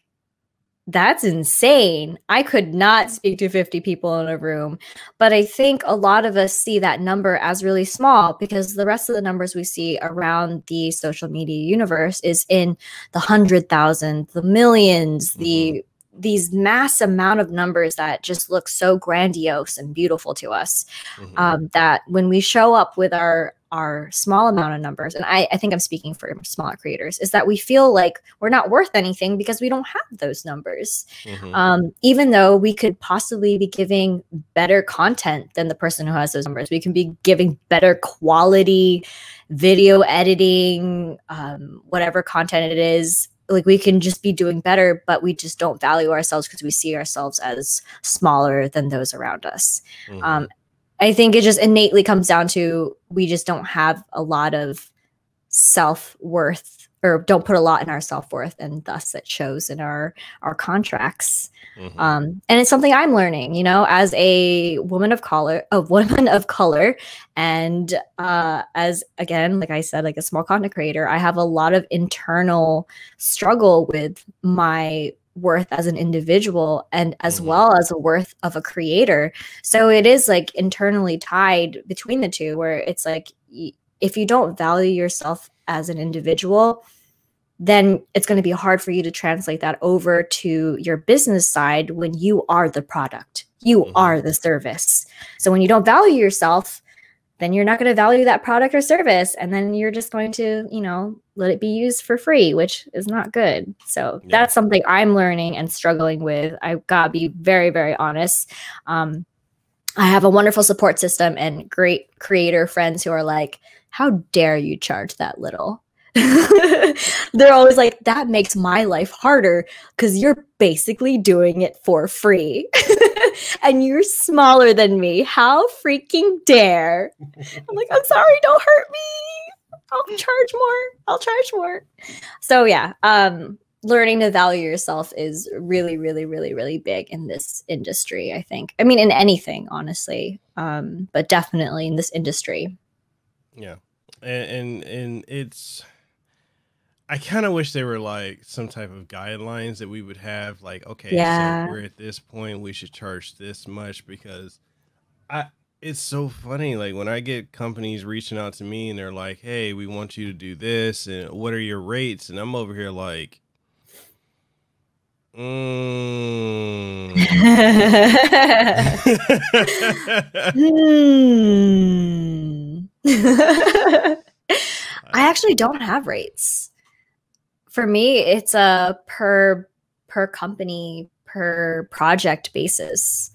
that's insane. I could not speak to 50 people in a room, but I think a lot of us see that number as really small because the rest of the numbers we see around the social media universe is in the 100,000, the millions, these mass amount of numbers that just look so grandiose and beautiful to us. That when we show up with our our small amount of numbers, and I think I'm speaking for smaller creators, is that we feel like we're not worth anything because we don't have those numbers. Even though we could possibly be giving better content than the person who has those numbers. We can be giving better quality video editing, whatever content it is. Like, we can just be doing better, but we just don't value ourselves because we see ourselves as smaller than those around us. I think it just innately comes down to we just don't have a lot of self-worth, or don't put a lot in our self-worth, and thus it shows in our contracts. And it's something I'm learning, you know, as a woman of color, and as, again, like I said, like a small content creator, I have a lot of internal struggle with my worth as an individual, and as well as a worth of a creator. So it is like internally tied between the two, where it's like, if you don't value yourself as an individual, then it's going to be hard for you to translate that over to your business side when you are the product, you are the service. So when you don't value yourself, then you're not going to value that product or service. And then you're just going to, you know, let it be used for free, which is not good. So that's something I'm learning and struggling with. I've got to be very, very honest. I have a wonderful support system and great creator friends who are like, how dare you charge that little? They're always like, that makes my life harder because you're basically doing it for free. And you're smaller than me. How freaking dare? I'm like, I'm sorry, don't hurt me. I'll charge more. So yeah, learning to value yourself is really, really, really, really big in this industry, I think. I mean, in anything, honestly, but definitely in this industry. Yeah. And it's, I kind of wish there were like some type of guidelines that we would have, like, okay, so we're at this point, we should charge this much, because it's so funny. Like, when I get companies reaching out to me and they're like, hey, we want you to do this, and what are your rates? And I'm over here like, I actually don't have rates. For me, it's a per company, per project basis.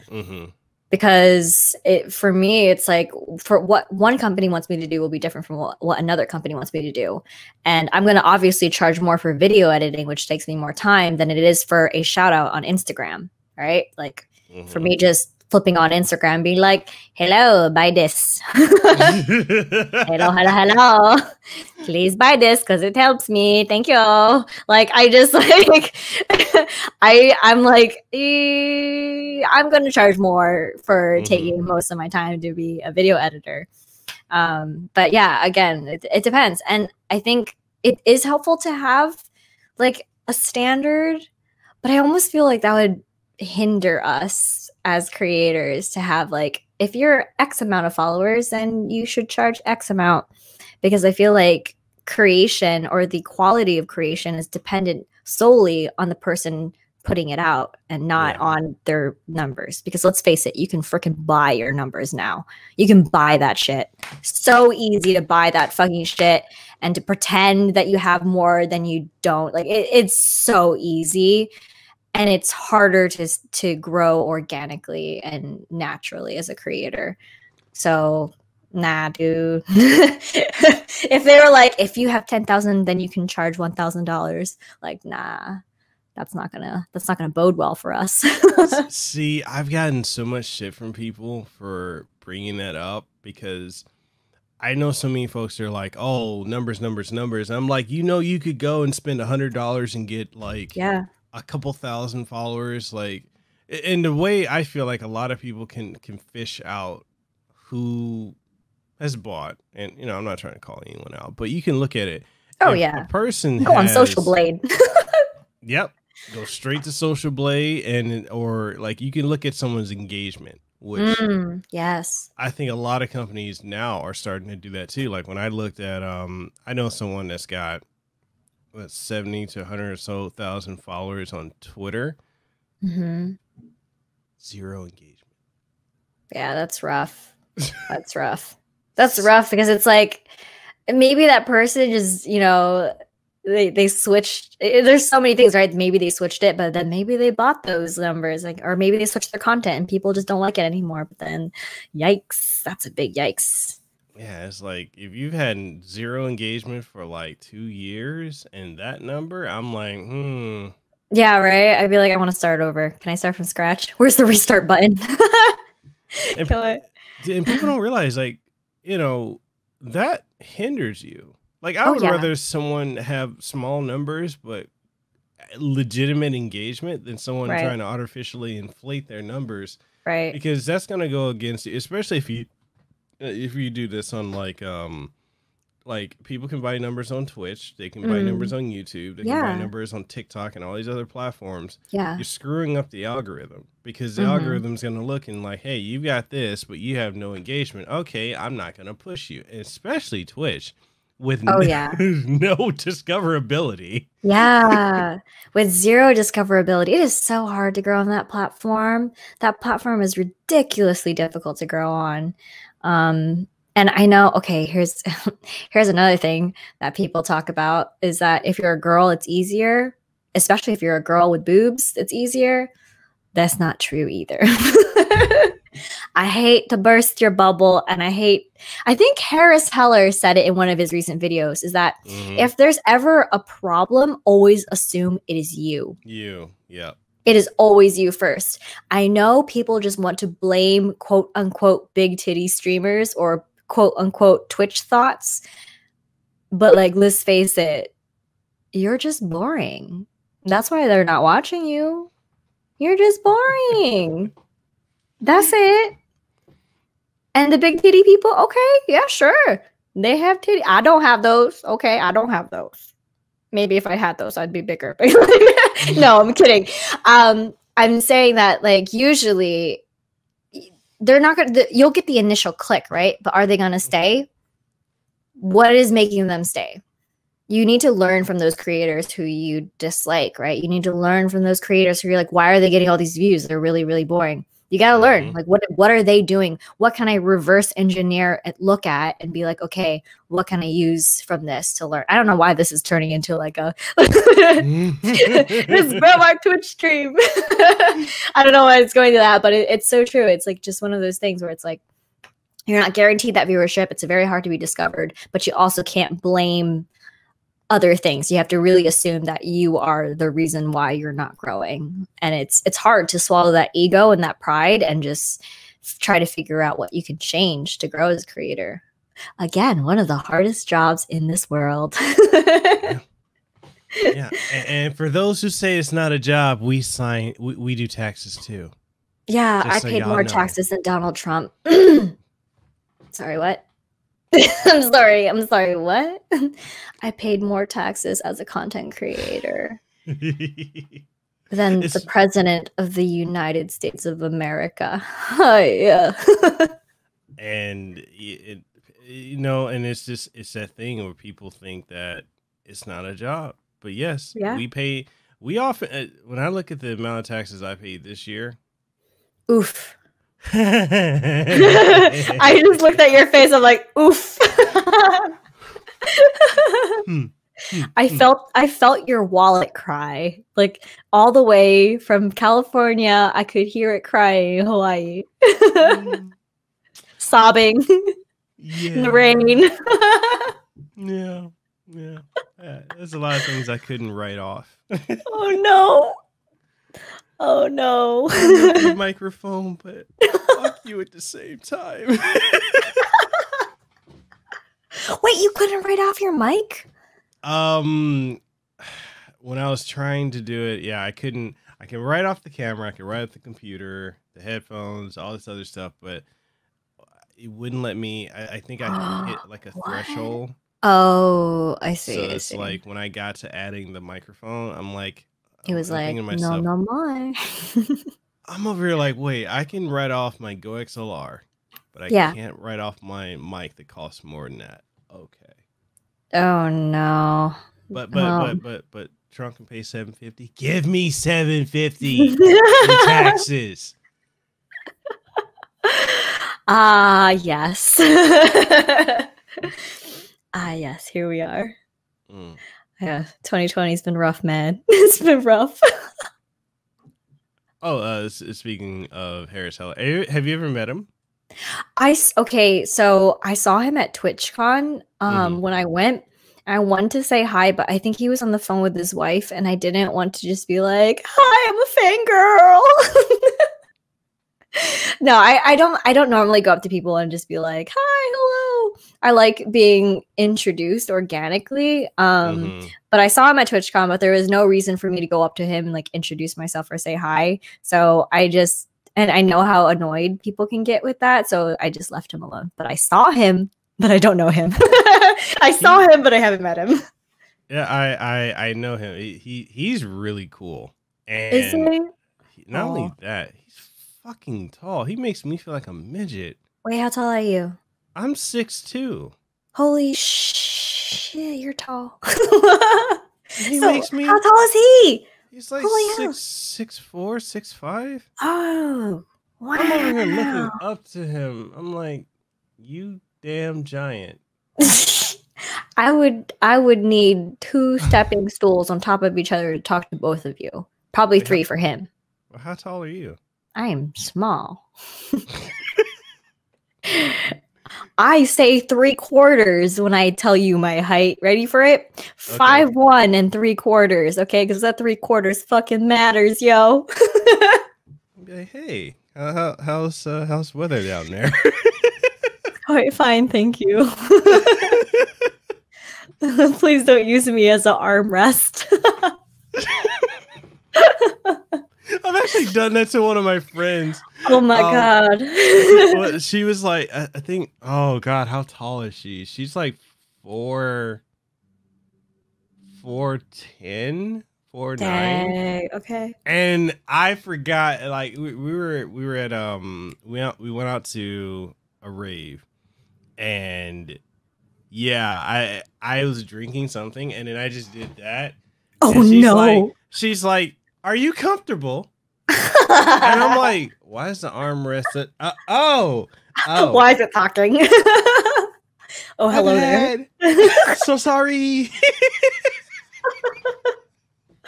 Because for me, it's like, for what one company wants me to do will be different from what another company wants me to do. And I'm going to obviously charge more for video editing, which takes me more time, than it is for a shout out on Instagram, right? Like, for me, just flipping on Instagram, being like, hello, buy this. hello. Please buy this because it helps me. Thank you. Like, I just like, I'm like, I'm going to charge more for taking most of my time to be a video editor. But yeah, again, it depends. And I think it is helpful to have like a standard, but I almost feel like that would hinder us as creators to have, like, if you're X amount of followers, then you should charge X amount, because I feel like creation, or the quality of creation, is dependent solely on the person putting it out and not on their numbers. Because let's face it, you can freaking buy your numbers now. You can buy that shit. So easy to buy that fucking shit and to pretend that you have more than you don't. Like, it's so easy. And it's harder to grow organically and naturally as a creator. So, nah, dude. If they were like, if you have 10,000, then you can charge $1,000. Like, nah, that's not gonna bode well for us. See, I've gotten so much shit from people for bringing that up, because I know so many folks are like, oh, numbers. I'm like, you could go and spend $100 and get like, a couple thousand followers. Like, in the way I feel like a lot of people can fish out who has bought, and I'm not trying to call anyone out, but you can look at it. Oh, if yeah. A person go on Social Blade. Yep. Go straight to Social Blade, or like, you can look at someone's engagement, which yes, I think a lot of companies now are starting to do that too. Like, when I looked at, I know someone that's got 70 to 100 or so thousand followers on Twitter. 0 engagement. Yeah, that's rough. That's rough. That's rough because it's like maybe that person just, they switched. There's so many things, right? Maybe they switched it, but then maybe they bought those numbers, like, or maybe they switched their content and people just don't like it anymore. But then, yikes, that's a big yikes. Yeah, it's like if you've had 0 engagement for like 2 years and that number, I'm like, Yeah, right. I'd be like, I want to start over. Can I start from scratch? Where's the restart button? And people don't realize, like, that hinders you. Like, I would rather someone have small numbers but legitimate engagement than someone trying to artificially inflate their numbers. Right. Because that's going to go against you, especially if you do this on like people can buy numbers on Twitch, they can buy numbers on YouTube, they can buy numbers on TikTok and all these other platforms. Yeah. You're screwing up the algorithm because the algorithm's going to look and like, hey, you've got this, but you have no engagement. Okay, I'm not going to push you, especially Twitch with no discoverability. Yeah. With 0 discoverability. It is so hard to grow on that platform. That platform is ridiculously difficult to grow on. And I know, okay, here's another thing that people talk about is that if you're a girl, it's easier, especially if you're a girl with boobs, it's easier. That's not true either. I hate to burst your bubble, and I think Harris Heller said it in one of his recent videos, is that if there's ever a problem, always assume it is you. Yeah. It is always you first. I know people just want to blame quote unquote big titty streamers or quote unquote Twitch thoughts. But like, let's face it, you're just boring. That's why they're not watching you. You're just boring. That's it. And the big titty people, okay, yeah, sure. They have titty. I don't have those. Okay, I don't have those. Maybe if I had those, I'd be bigger. No, I'm kidding. I'm saying that, like, usually they're not going to, you'll get the initial click, right? But are they going to stay? What is making them stay? You need to learn from those creators who you dislike, right? You need to learn from those creators who you're like, why are they getting all these views? They're really, really boring. You got to learn, like, what are they doing? What can I reverse engineer and look at and be like, okay, what can I use from this to learn? I don't know why this is turning into like a this bro my Twitch stream. I don't know why it's going to that, but it's so true. It's like just one of those things where it's like you're not guaranteed that viewership. It's very hard to be discovered, but you also can't blame other things. You have to really assume that you are the reason why you're not growing. And it's hard to swallow that ego and that pride and just try to figure out what you can change to grow as a creator. Again, one of the hardest jobs in this world. Yeah. And for those who say it's not a job, we do taxes too. Yeah, I paid more taxes than Donald Trump. Sorry, what? I'm sorry, what? I paid more taxes as a content creator than the president of the United States of America. Yeah. And and it's that thing where people think that it's not a job. But yes, we often, when I look at the amount of taxes I paid this year. Oof. I just looked at your face. I'm like, oof. I felt your wallet cry, like all the way from California. I could hear it crying in Hawaii, sobbing in the rain. Yeah. There's a lot of things I couldn't write off. Oh no. Oh no. The microphone, but fuck you at the same time. Wait, you couldn't write off your mic? When I was trying to do it, I couldn't. I can write off the camera, I can write off the computer, the headphones, all this other stuff, but it wouldn't let me. I think I hit like a threshold. Oh, I see. So it's like when I got to adding the microphone, I'm like, it was like, no more. I'm over here like, wait, I can write off my Go XLR, but I can't write off my mic that costs more than that. Okay. Oh no. But Trump can pay $750. Give me $750 in taxes. Ah, yes. Yes, here we are. Yeah, 2020's been rough, man. It's been rough. Speaking of Harris Heller, have you ever met him? Okay, so I saw him at TwitchCon when I went. I wanted to say hi, but I think he was on the phone with his wife, and I didn't want to just be like, "Hi, I'm a fangirl." No, I don't normally go up to people and just be like, "Hi, hello." I like being introduced organically. But I saw him at TwitchCon, but there was no reason for me to go up to him and like introduce myself or say hi. So and I know how annoyed people can get with that, so I just left him alone. But I saw him, but I don't know him. I saw him, but I haven't met him. Yeah, I know him. He's really cool. And is he? Not only that, he's fucking tall. He makes me feel like a midget. Wait, how tall are you? I'm 6'2". Holy shit, you're tall. He makes me. How tall is he? He's like 6'4", 6'5". Oh, wow. I'm over here looking up to him. I'm like, you damn giant. I would need 2 stepping stools on top of each other to talk to both of you. Probably 3 for him. How tall are you? I am small. I say 3/4 when I tell you my height. Ready for it? Okay. 5'1" 3/4. Okay, because that 3/4 fucking matters, yo. Hey, how's weather down there? Quite fine, thank you. Please don't use me as an armrest. I've actually done that to one of my friends. Oh my god. She was like, I think, oh god, how tall is she? She's like 4'10", 4'9". Dang, okay. And I forgot, like we were at we went out to a rave, and yeah, I was drinking something, and then I just did that. Oh no. She's like, are you comfortable? And I'm like, why is the armrest? Why is it talking? Oh, hello there. So sorry.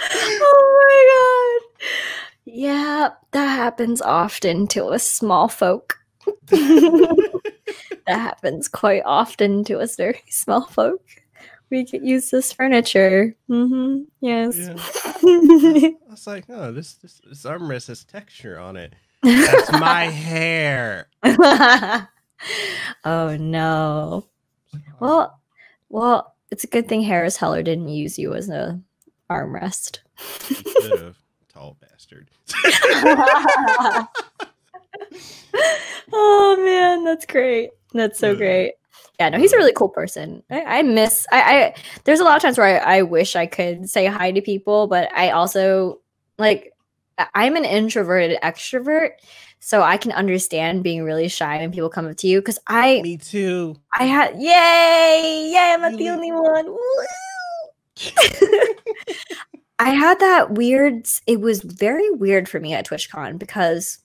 Oh my god. Yeah, that happens often to us small folk. That happens quite often to us very small folk. We could use this furniture. Yes. Yeah. I was like, oh, this armrest has texture on it. That's my hair. Oh no. Well, it's a good thing Harris Heller didn't use you as a armrest. He could have. Tall bastard. Oh man, that's great. That's so great. Yeah, no, he's a really cool person. I there's a lot of times where I wish I could say hi to people, but I also like, I'm an introverted extrovert, so I can understand being really shy when people come up to you. Because me too. Yay, I'm not the only one. I had that weird. It was very weird for me at TwitchCon because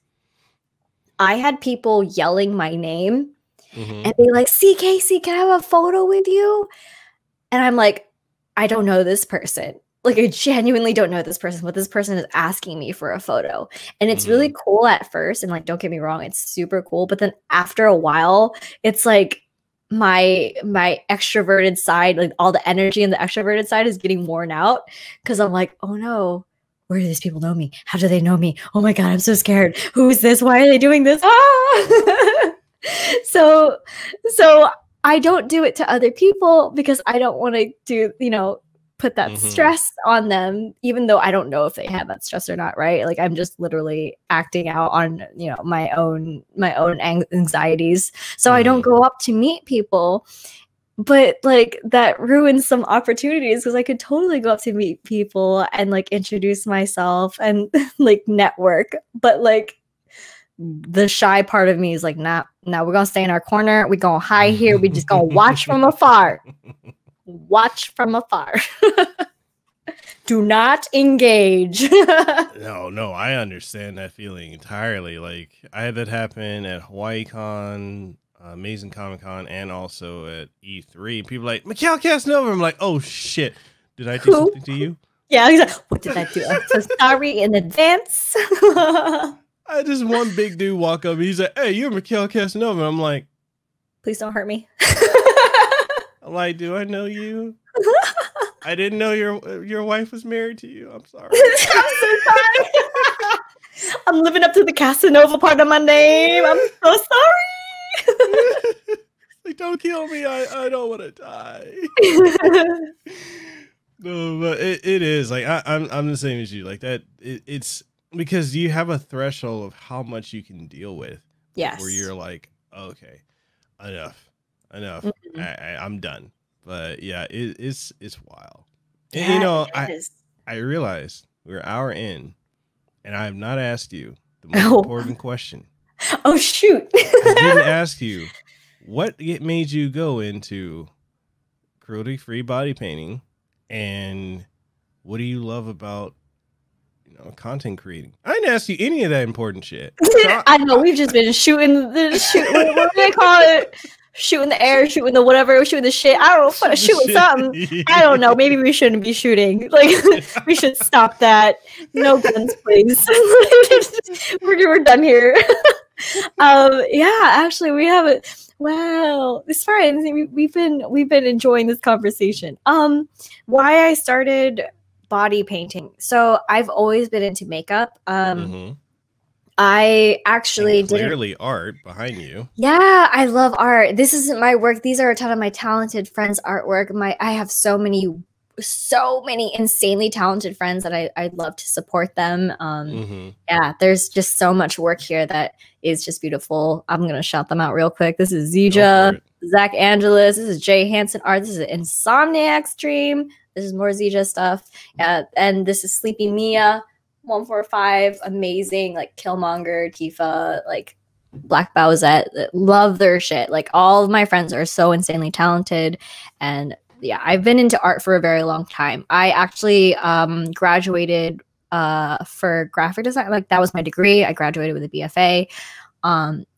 I had people yelling my name. And be like, SeeKaySee, can I have a photo with you? And I'm like, I don't know this person. Like, I genuinely don't know this person, but this person is asking me for a photo. And it's really cool at first. And like, don't get me wrong, it's super cool. But then after a while, it's like my extroverted side, like all the energy in the extroverted side is getting worn out. Cause I'm like, oh no, where do these people know me? How do they know me? Oh my God, I'm so scared. Who is this? Why are they doing this? Ah! So I don't do it to other people because I don't want to put that stress on them, even though I don't know if they have that stress or not, right? Like, I'm just literally acting out on, my own anxieties. So I don't go up to meet people, but like that ruins some opportunities because I could totally go up to meet people and like introduce myself and like network, but like the shy part of me is like, nah, we're gonna stay in our corner. We're gonna hide here. We're just gonna watch from afar. Watch from afar. Do not engage. No, I understand that feeling entirely. Like, I had that happen at HawaiiCon, Amazing Comic Con, and also at E3. People like, Mekel Casanova. I'm like, oh shit, did I do something to you? Yeah, he's like, what did I do? I'm so sorry in advance. I just one big dude walk up. He's like, hey, you're Mekel Casanova. I'm like, please don't hurt me. I'm like, do I know you? I didn't know your wife was married to you. I'm sorry. I'm so sorry. I'm living up to the Casanova part of my name. I'm so sorry. Like, don't kill me. I don't want to die. No, but it is like I'm the same as you. Like that. It's because you have a threshold of how much you can deal with. Yes. Where you're like, okay, enough. Mm-hmm. I'm done. But yeah, it's wild. Yeah, and, you know, I realized we're an hour in, and I have not asked you the most important question. Oh shoot! I didn't ask you what made you go into cruelty-free body painting, and what do you love about content creating? I didn't ask you any of that important shit. So I know we've just been shooting. What do they call it? Shooting the air, shooting the whatever, shooting the shit. I don't know, shooting something. I don't know. Maybe we shouldn't be shooting. Like, we should stop that. No guns, please. we're done here. Yeah, actually, we haven't. Wow, it's fine. We've been enjoying this conversation. Why I started body painting. So I've always been into makeup. I actually clearly art behind you. Yeah, I love art. This isn't my work. These are a ton of my talented friends' artwork. I have so many insanely talented friends that I'd love to support them. Yeah, there's just so much work here that is just beautiful. I'm gonna shout them out real quick. This is Zija, Zach Angelus. This is Jay Hansen Art. This is Insomniac's Dream. This is more Zija stuff. Yeah, and this is Sleepy Mia. 145, amazing, like Killmonger, Tifa, like Black Bowsette, love their shit. Like, all of my friends are so insanely talented, and yeah, I've been into art for a very long time. I actually graduated for graphic design. Like, that was my degree. I graduated with a BFA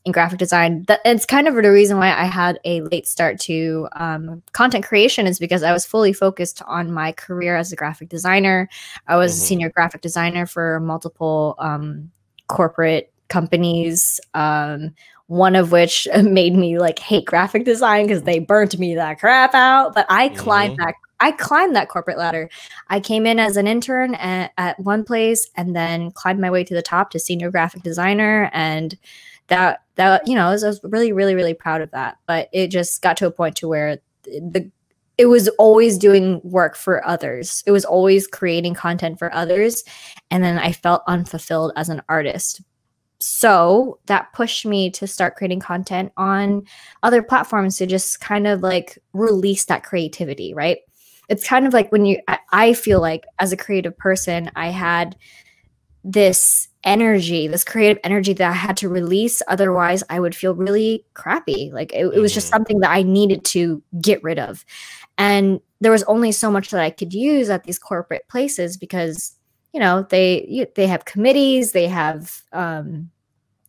in graphic design. It's kind of the reason why I had a late start to content creation, is because I was fully focused on my career as a graphic designer. I was a senior graphic designer for multiple corporate companies, one of which made me like hate graphic design because they burnt me that crap out. But I climbed that corporate ladder. I came in as an intern at one place, and then climbed my way to the top to senior graphic designer, and that I was really, really, really proud of that. But it just got to a point to where it was always doing work for others. It was always creating content for others, and then I felt unfulfilled as an artist. So that pushed me to start creating content on other platforms to just kind of like release that creativity, right? It's kind of like when I feel like as a creative person, I had this energy, this creative energy that I had to release. Otherwise, I would feel really crappy. Like it was just something that I needed to get rid of. And there was only so much that I could use at these corporate places because, they have committees, they have,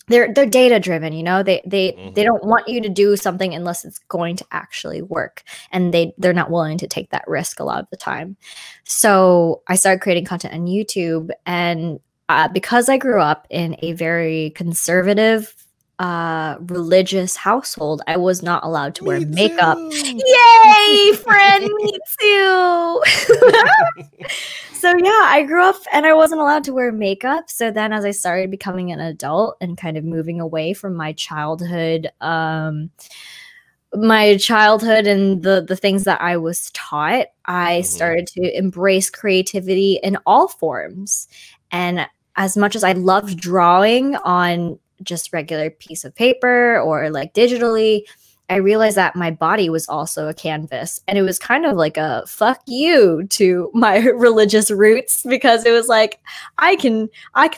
they're data driven, they don't want you to do something unless it's going to actually work. And they're not willing to take that risk a lot of the time. So I started creating content on YouTube, and because I grew up in a very conservative, religious household, I was not allowed to wear makeup. Yay, friend, me too. So yeah, I grew up and I wasn't allowed to wear makeup. So then as I started becoming an adult and kind of moving away from my childhood and the things that I was taught, I started to embrace creativity in all forms. And as much as I loved drawing on just regular piece of paper or like digitally, I realized that my body was also a canvas, and it was kind of like a fuck you to my religious roots, because it was like, I can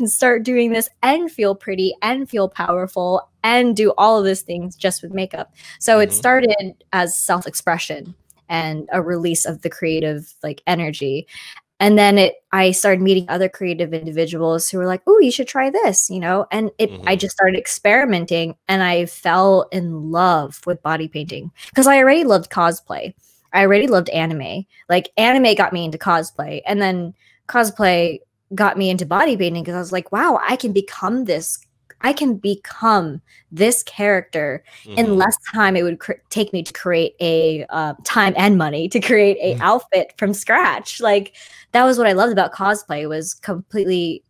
start doing this and feel pretty and feel powerful and do all of these things just with makeup. So it started as self-expression and a release of the creative like energy. And then I started meeting other creative individuals who were like, "Oh, you should try this," you know? And I just started experimenting, and I fell in love with body painting because I already loved cosplay. I already loved anime. Like, anime got me into cosplay, and then cosplay got me into body painting because I was like, wow, I can become this. I can become this character in less time it would take me to create a time and money to create a outfit from scratch. Like, that was what I loved about cosplay, was completely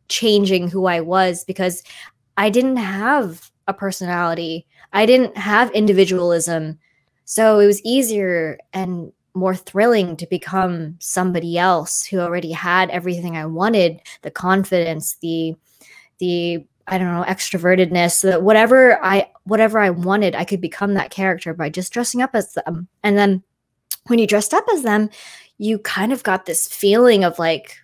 changing who I was, because I didn't have a personality. I didn't have individualism. So it was easier and more thrilling to become somebody else who already had everything I wanted, the confidence, the I don't know, extrovertedness, that whatever I wanted, I could become that character by just dressing up as them. And then when you dressed up as them, you kind of got this feeling of like,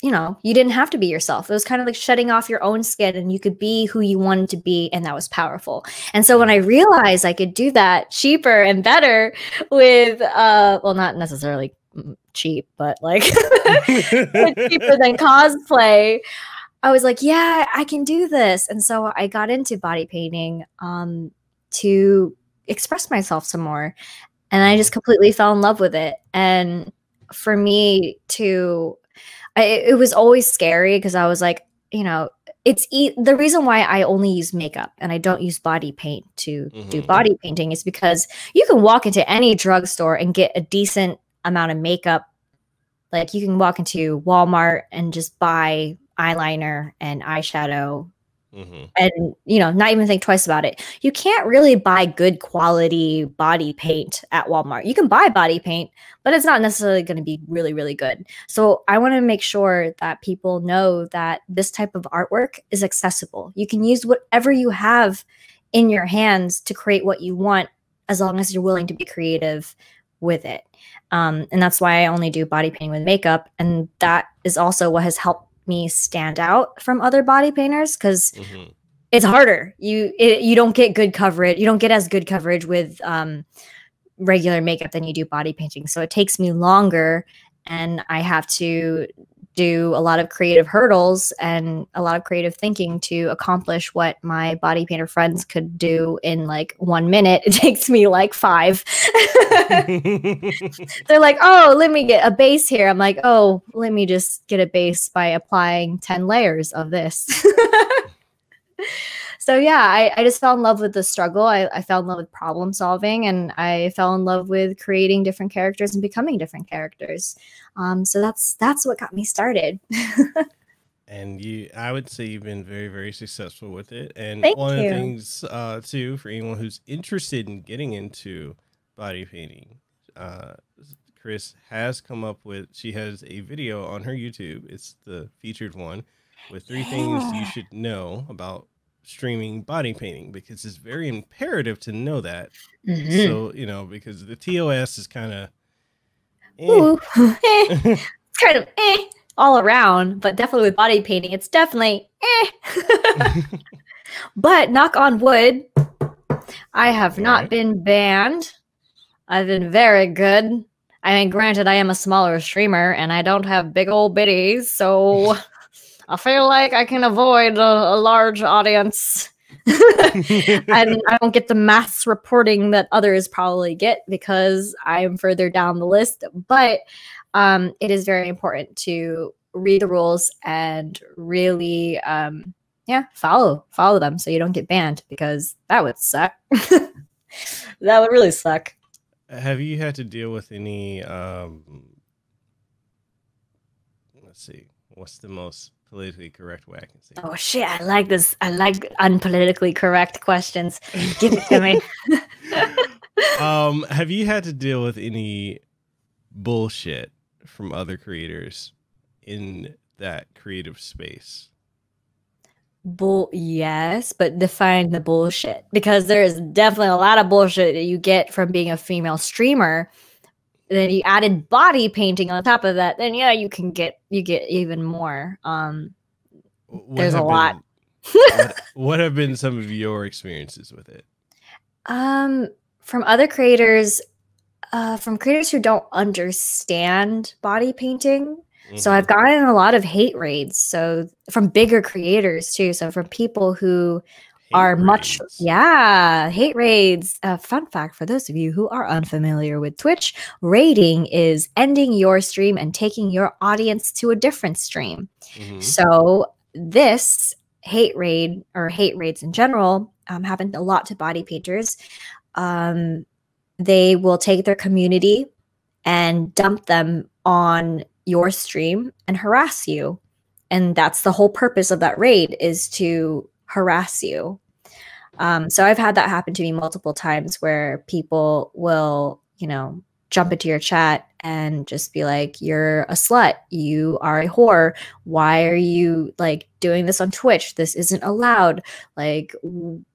you know, you didn't have to be yourself. It was kind of like shedding off your own skin, and you could be who you wanted to be, and that was powerful. And so when I realized I could do that cheaper and better with, well, not necessarily cheap, but like cheaper than cosplay, I was like, yeah, I can do this. And so I got into body painting to express myself some more. And I just completely fell in love with it. And for me it was always scary, because I was like, you know, the reason why I only use makeup and I don't use body paint to do body painting is because you can walk into any drugstore and get a decent amount of makeup. Like, you can walk into Walmart and just buy eyeliner and eyeshadow and, you know, not even think twice about it. You can't really buy good quality body paint at Walmart. You can buy body paint, but it's not necessarily going to be really, really good. So I want to make sure that people know that this type of artwork is accessible. You can use whatever you have in your hands to create what you want, as long as you're willing to be creative with it. And that's why I only do body painting with makeup. And that is also what has helped me stand out from other body painters, because it's harder. You don't get good coverage. You don't get as good coverage with regular makeup than you do body painting. So it takes me longer, and I have to do a lot of creative hurdles and a lot of creative thinking to accomplish what my body painter friends could do in like 1 minute. It takes me like 5. They're like, oh, let me get a base here. I'm like, oh, let me just get a base by applying 10 layers of this. So yeah, I just fell in love with the struggle. I fell in love with problem solving, and I fell in love with creating different characters and becoming different characters. So that's what got me started. And I would say you've been very, very successful with it. And Thank one of the you. things too, for anyone who's interested in getting into body painting, Chris has come up with, she has a video on her YouTube. It's the featured one with 3 things you should know about streaming body painting, because it's very imperative to know that. So, you know, because the TOS is kind of it's kind of all around, but definitely with body painting, it's definitely But knock on wood, I have not been banned. I've been very good. I mean, granted, I am a smaller streamer and I don't have big old bitties, so I feel like I can avoid a large audience. And I don't get the mass reporting that others probably get because I'm further down the list. But it is very important to read the rules and really, follow them so you don't get banned, because that would suck. That would really suck. Have you had to deal with any, let's see, what's the most politically correct way I can say? Oh shit, I like this. I like unpolitically correct questions. Give it to me. Have you had to deal with any bullshit from other creators in that creative space? Yes, but define the bullshit, because there's definitely a lot of bullshit that you get from being a female streamer. Then you added body painting on top of that, then yeah, you get even more. There's a lot. What have been some of your experiences with it? From other creators, from creators who don't understand body painting. So I've gotten a lot of hate raids. So from bigger creators too. So from people who are much, hate raids. Fun fact for those of you who are unfamiliar with Twitch, raiding is ending your stream and taking your audience to a different stream. So this hate raid, or hate raids in general, happened a lot to body painters. They will take their community and dump them on your stream and harass you. And that's the whole purpose of that raid, is to harass you. So I've had that happen to me multiple times, where people will, jump into your chat and just be like, you're a slut, you are a whore, why are you like doing this on Twitch? This isn't allowed. Like,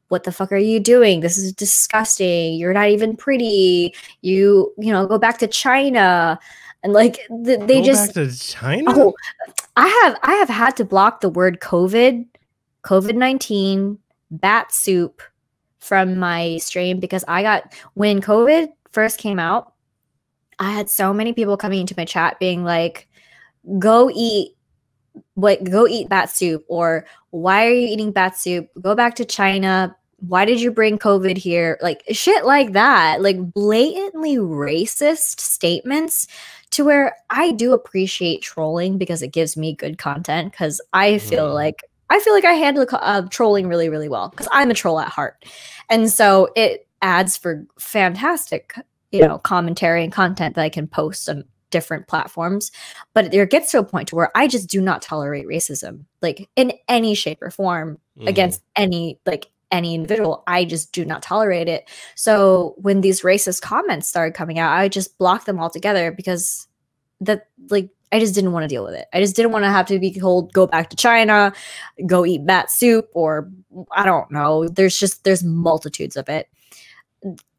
what the fuck are you doing? This is disgusting. You're not even pretty. You go back to China. And like they go just back to China. Oh, I have had to block the word COVID-19, bat soup from my stream, because when COVID first came out, I had so many people coming into my chat being like, go eat bat soup, or why are you eating bat soup? Go back to China. Why did you bring COVID here? Like shit like that, like blatantly racist statements, to where I do appreciate trolling because it gives me good content, because I feel like I handle trolling really, really well, because I'm a troll at heart. And so it adds for fantastic, commentary and content that I can post on different platforms. But there gets to a point to where I just do not tolerate racism, like in any shape or form, against any individual. I just do not tolerate it. So when these racist comments started coming out, I just blocked them altogether, because I just didn't want to deal with it. I just didn't want to have to be told, go back to China, go eat bat soup, or I don't know. There's multitudes of it.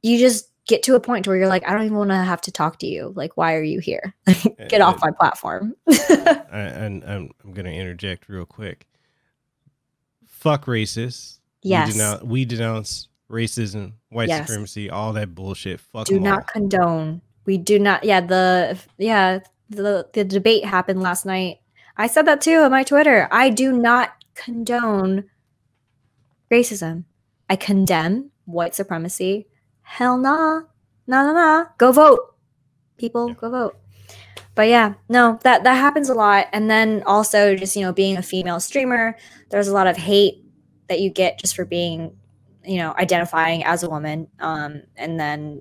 You just get to a point where you're like, I don't even want to have to talk to you. Like, why are you here? Get off my platform. And I'm going to interject real quick. Fuck racists. Yes. We denounce racism, white supremacy, all that bullshit. Fuck do not condone. We do not. The debate happened last night. I said that too on my Twitter. I do not condone racism. I condemn white supremacy. Hell nah. Nah. Go vote. People, go vote. But yeah, no, that happens a lot. And then also just, being a female streamer, there's a lot of hate that you get just for being, identifying as a woman. And then,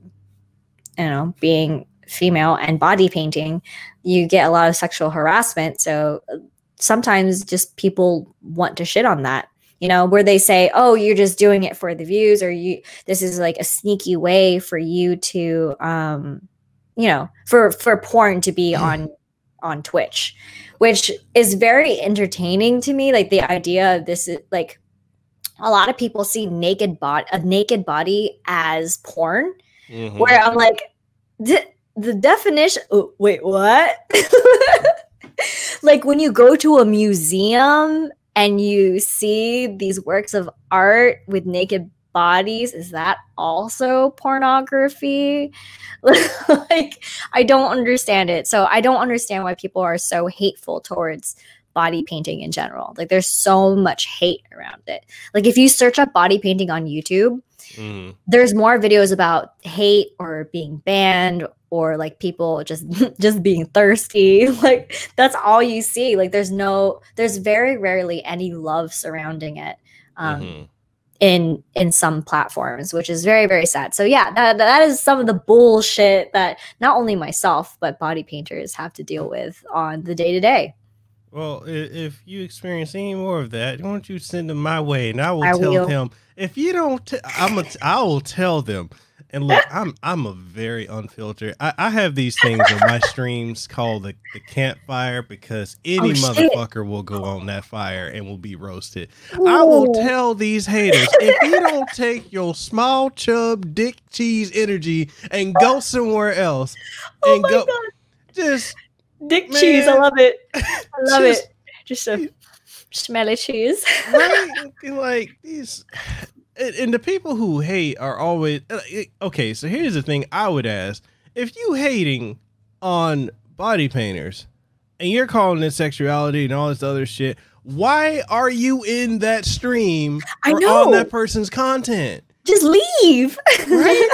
being female and body painting, you get a lot of sexual harassment. So sometimes just people want to shit on that, where they say, oh, you're just doing it for the views, or this is like a sneaky way for you to, for porn to be on Twitch, which is very entertaining to me. Like the idea of this is like, a lot of people see a naked body as porn, where I'm like, the definition. Oh, wait, what? Like when you go to a museum and you see these works of art with naked bodies, is that also pornography? Like, I don't understand it. So I don't understand why people are so hateful towards body painting in general. Like there's so much hate around it. Like if you search up body painting on YouTube, there's more videos about hate or being banned, or like people just being thirsty. Like that's all you see. Like there's very rarely any love surrounding it in some platforms, which is very, very sad. So yeah, that is some of the bullshit that not only myself but body painters have to deal with on the day-to-day. Well, if you experience any more of that, why don't you send them my way, and I will tell them. If you don't, I will tell them. And look, I'm a very unfiltered. I have these things on my streams called the campfire, because any motherfucker will go on that fire and will be roasted. Ooh. I will tell these haters, if you don't take your small chub dick cheese energy and go somewhere else, and God. Just. Dick cheese, I love it. I love it. Just a smelly cheese. Right? Like these, and the people who hate are always okay. So here's the thing I would ask: if you hating on body painters and you're calling it sexuality and all this other shit, why are you in that stream or on that person's content? Just leave. Right?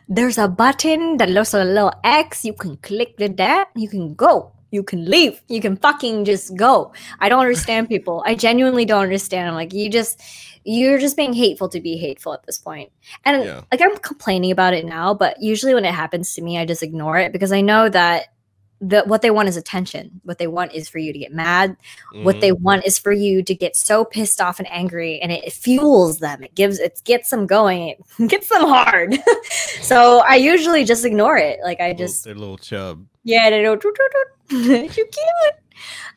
There's a button that looks like a little X. You can click that. You can go. You can leave. You can fucking just go. I don't understand people. I genuinely don't understand. I'm like, you're just being hateful to be hateful at this point. And like, I'm complaining about it now, but usually when it happens to me, I just ignore it because I know that what they want is attention. What they want is for you to get mad. What they want is for you to get so pissed off and angry, and it fuels them. It gets them going. It gets them hard. So I usually just ignore it. Like I just their little chub. Yeah, they go you cute.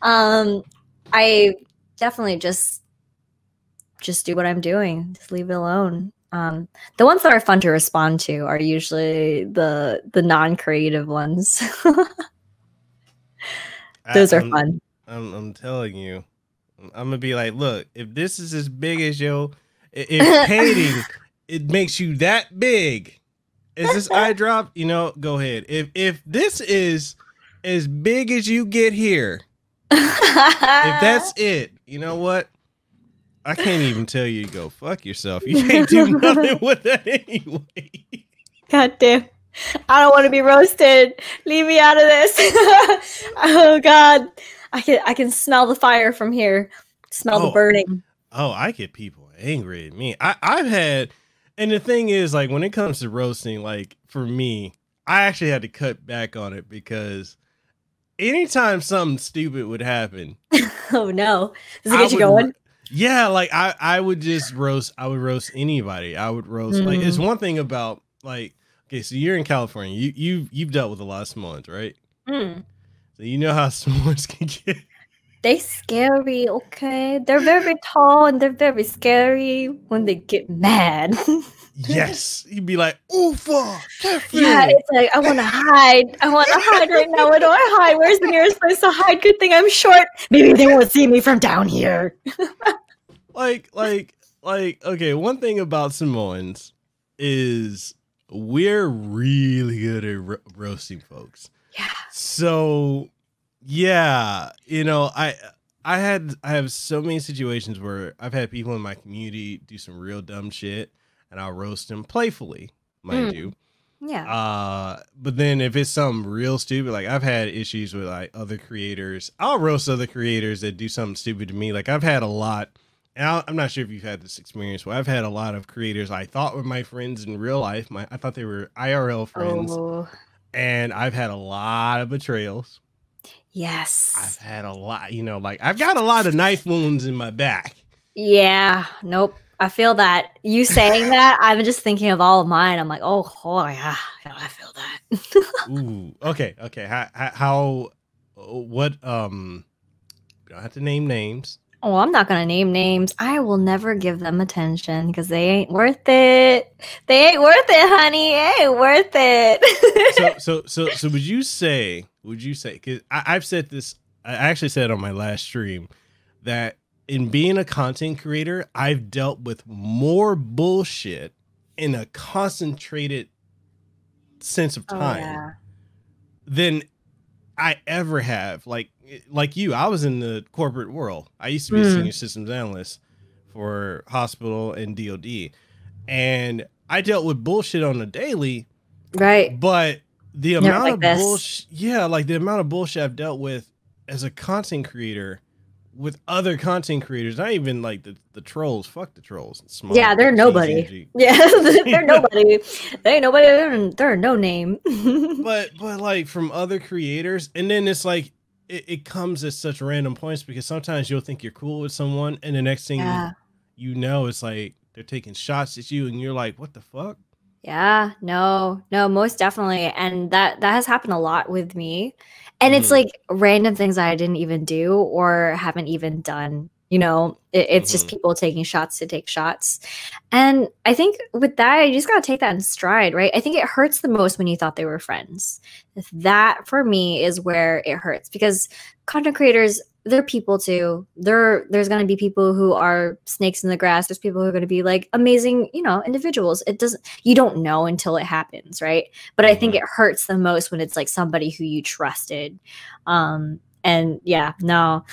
I definitely just do what I'm doing. Just leave it alone. The ones that are fun to respond to are usually the non-creative ones. Those are fun. I'm telling you, I'm gonna be like, look, if this is as big as if painting it makes you that big, is this eye drop? You know, go ahead. If this is as big as you get here, if that's it, you know what? I can't even tell you to go fuck yourself. You can't do nothing with that anyway. God damn. I don't want to be roasted. Leave me out of this. Oh God. I can smell the fire from here. Smell the burning. Oh, I get people angry at me. I've had, and the thing is, like, when it comes to roasting, like, for me, I actually had to cut back on it because anytime something stupid would happen. Oh no. Does it get you going? Yeah, like I would just roast. I would roast anybody. I would roast. Like, it's one thing about, like, okay, so you're in California. You've dealt with a lot of Samoans, right? So you know how Samoans can get. They scary, okay? They're very tall and they're very scary when they get mad. Yes, you'd be like, "Oofa, yeah, it's like I want to hide. I want to hide right now. Where do I hide? Where's the nearest place to hide? Good thing I'm short. Maybe they won't see me from down here." like, okay. One thing about Samoans is we're really good at roasting folks. Yeah. So, yeah, you know, I have so many situations where I've had people in my community do some real dumb shit. And I'll roast them playfully, mind you. Yeah. But then if it's something real stupid, like I've had issues with like other creators, I'll roast other creators that do something stupid to me. Like I've had a lot, and I'm not sure if you've had this experience, but I've had a lot of creators I thought were my friends in real life. I thought they were IRL friends, and I've had a lot of betrayals. Yes. I've had a lot, you know, like I've got a lot of knife wounds in my back. Yeah. Nope. I feel that. You saying that, I'm just thinking of all of mine. I'm like, oh yeah, I feel that. Ooh, okay. How, what, you don't have to name names. Oh, I'm not gonna name names. I will never give them attention because they ain't worth it. They ain't worth it, honey. It ain't worth it. So would you say, because I've said this, I actually said on my last stream that in being a content creator, I've dealt with more bullshit in a concentrated sense of time than I ever have. Like you, I was in the corporate world. I used to be a senior systems analyst for hospital and DoD, and I dealt with bullshit on a daily. Right. But the amount of bullshit, like the amount of bullshit I've dealt with as a content creator with other content creators, not even like the trolls. Fuck the trolls. Yeah, they're nobody. Yeah, they're nobody. They ain't nobody. They're no name. but like from other creators, and then it's like it comes at such random points because sometimes you'll think you're cool with someone, and the next thing you know, it's like they're taking shots at you, and you're like, what the fuck? Yeah, no, most definitely, and that has happened a lot with me. And it's like random things that I didn't even do or haven't even done You know, it's just people taking shots to take shots. And I think with that, you just got to take that in stride, right? I think it hurts the most when you thought they were friends. That for me is where it hurts, because content creators, they're people too. There's going to be people who are snakes in the grass. There's people who are going to be like amazing, you know, individuals. You don't know until it happens, right? But I think it hurts the most when it's like somebody who you trusted. And yeah, no,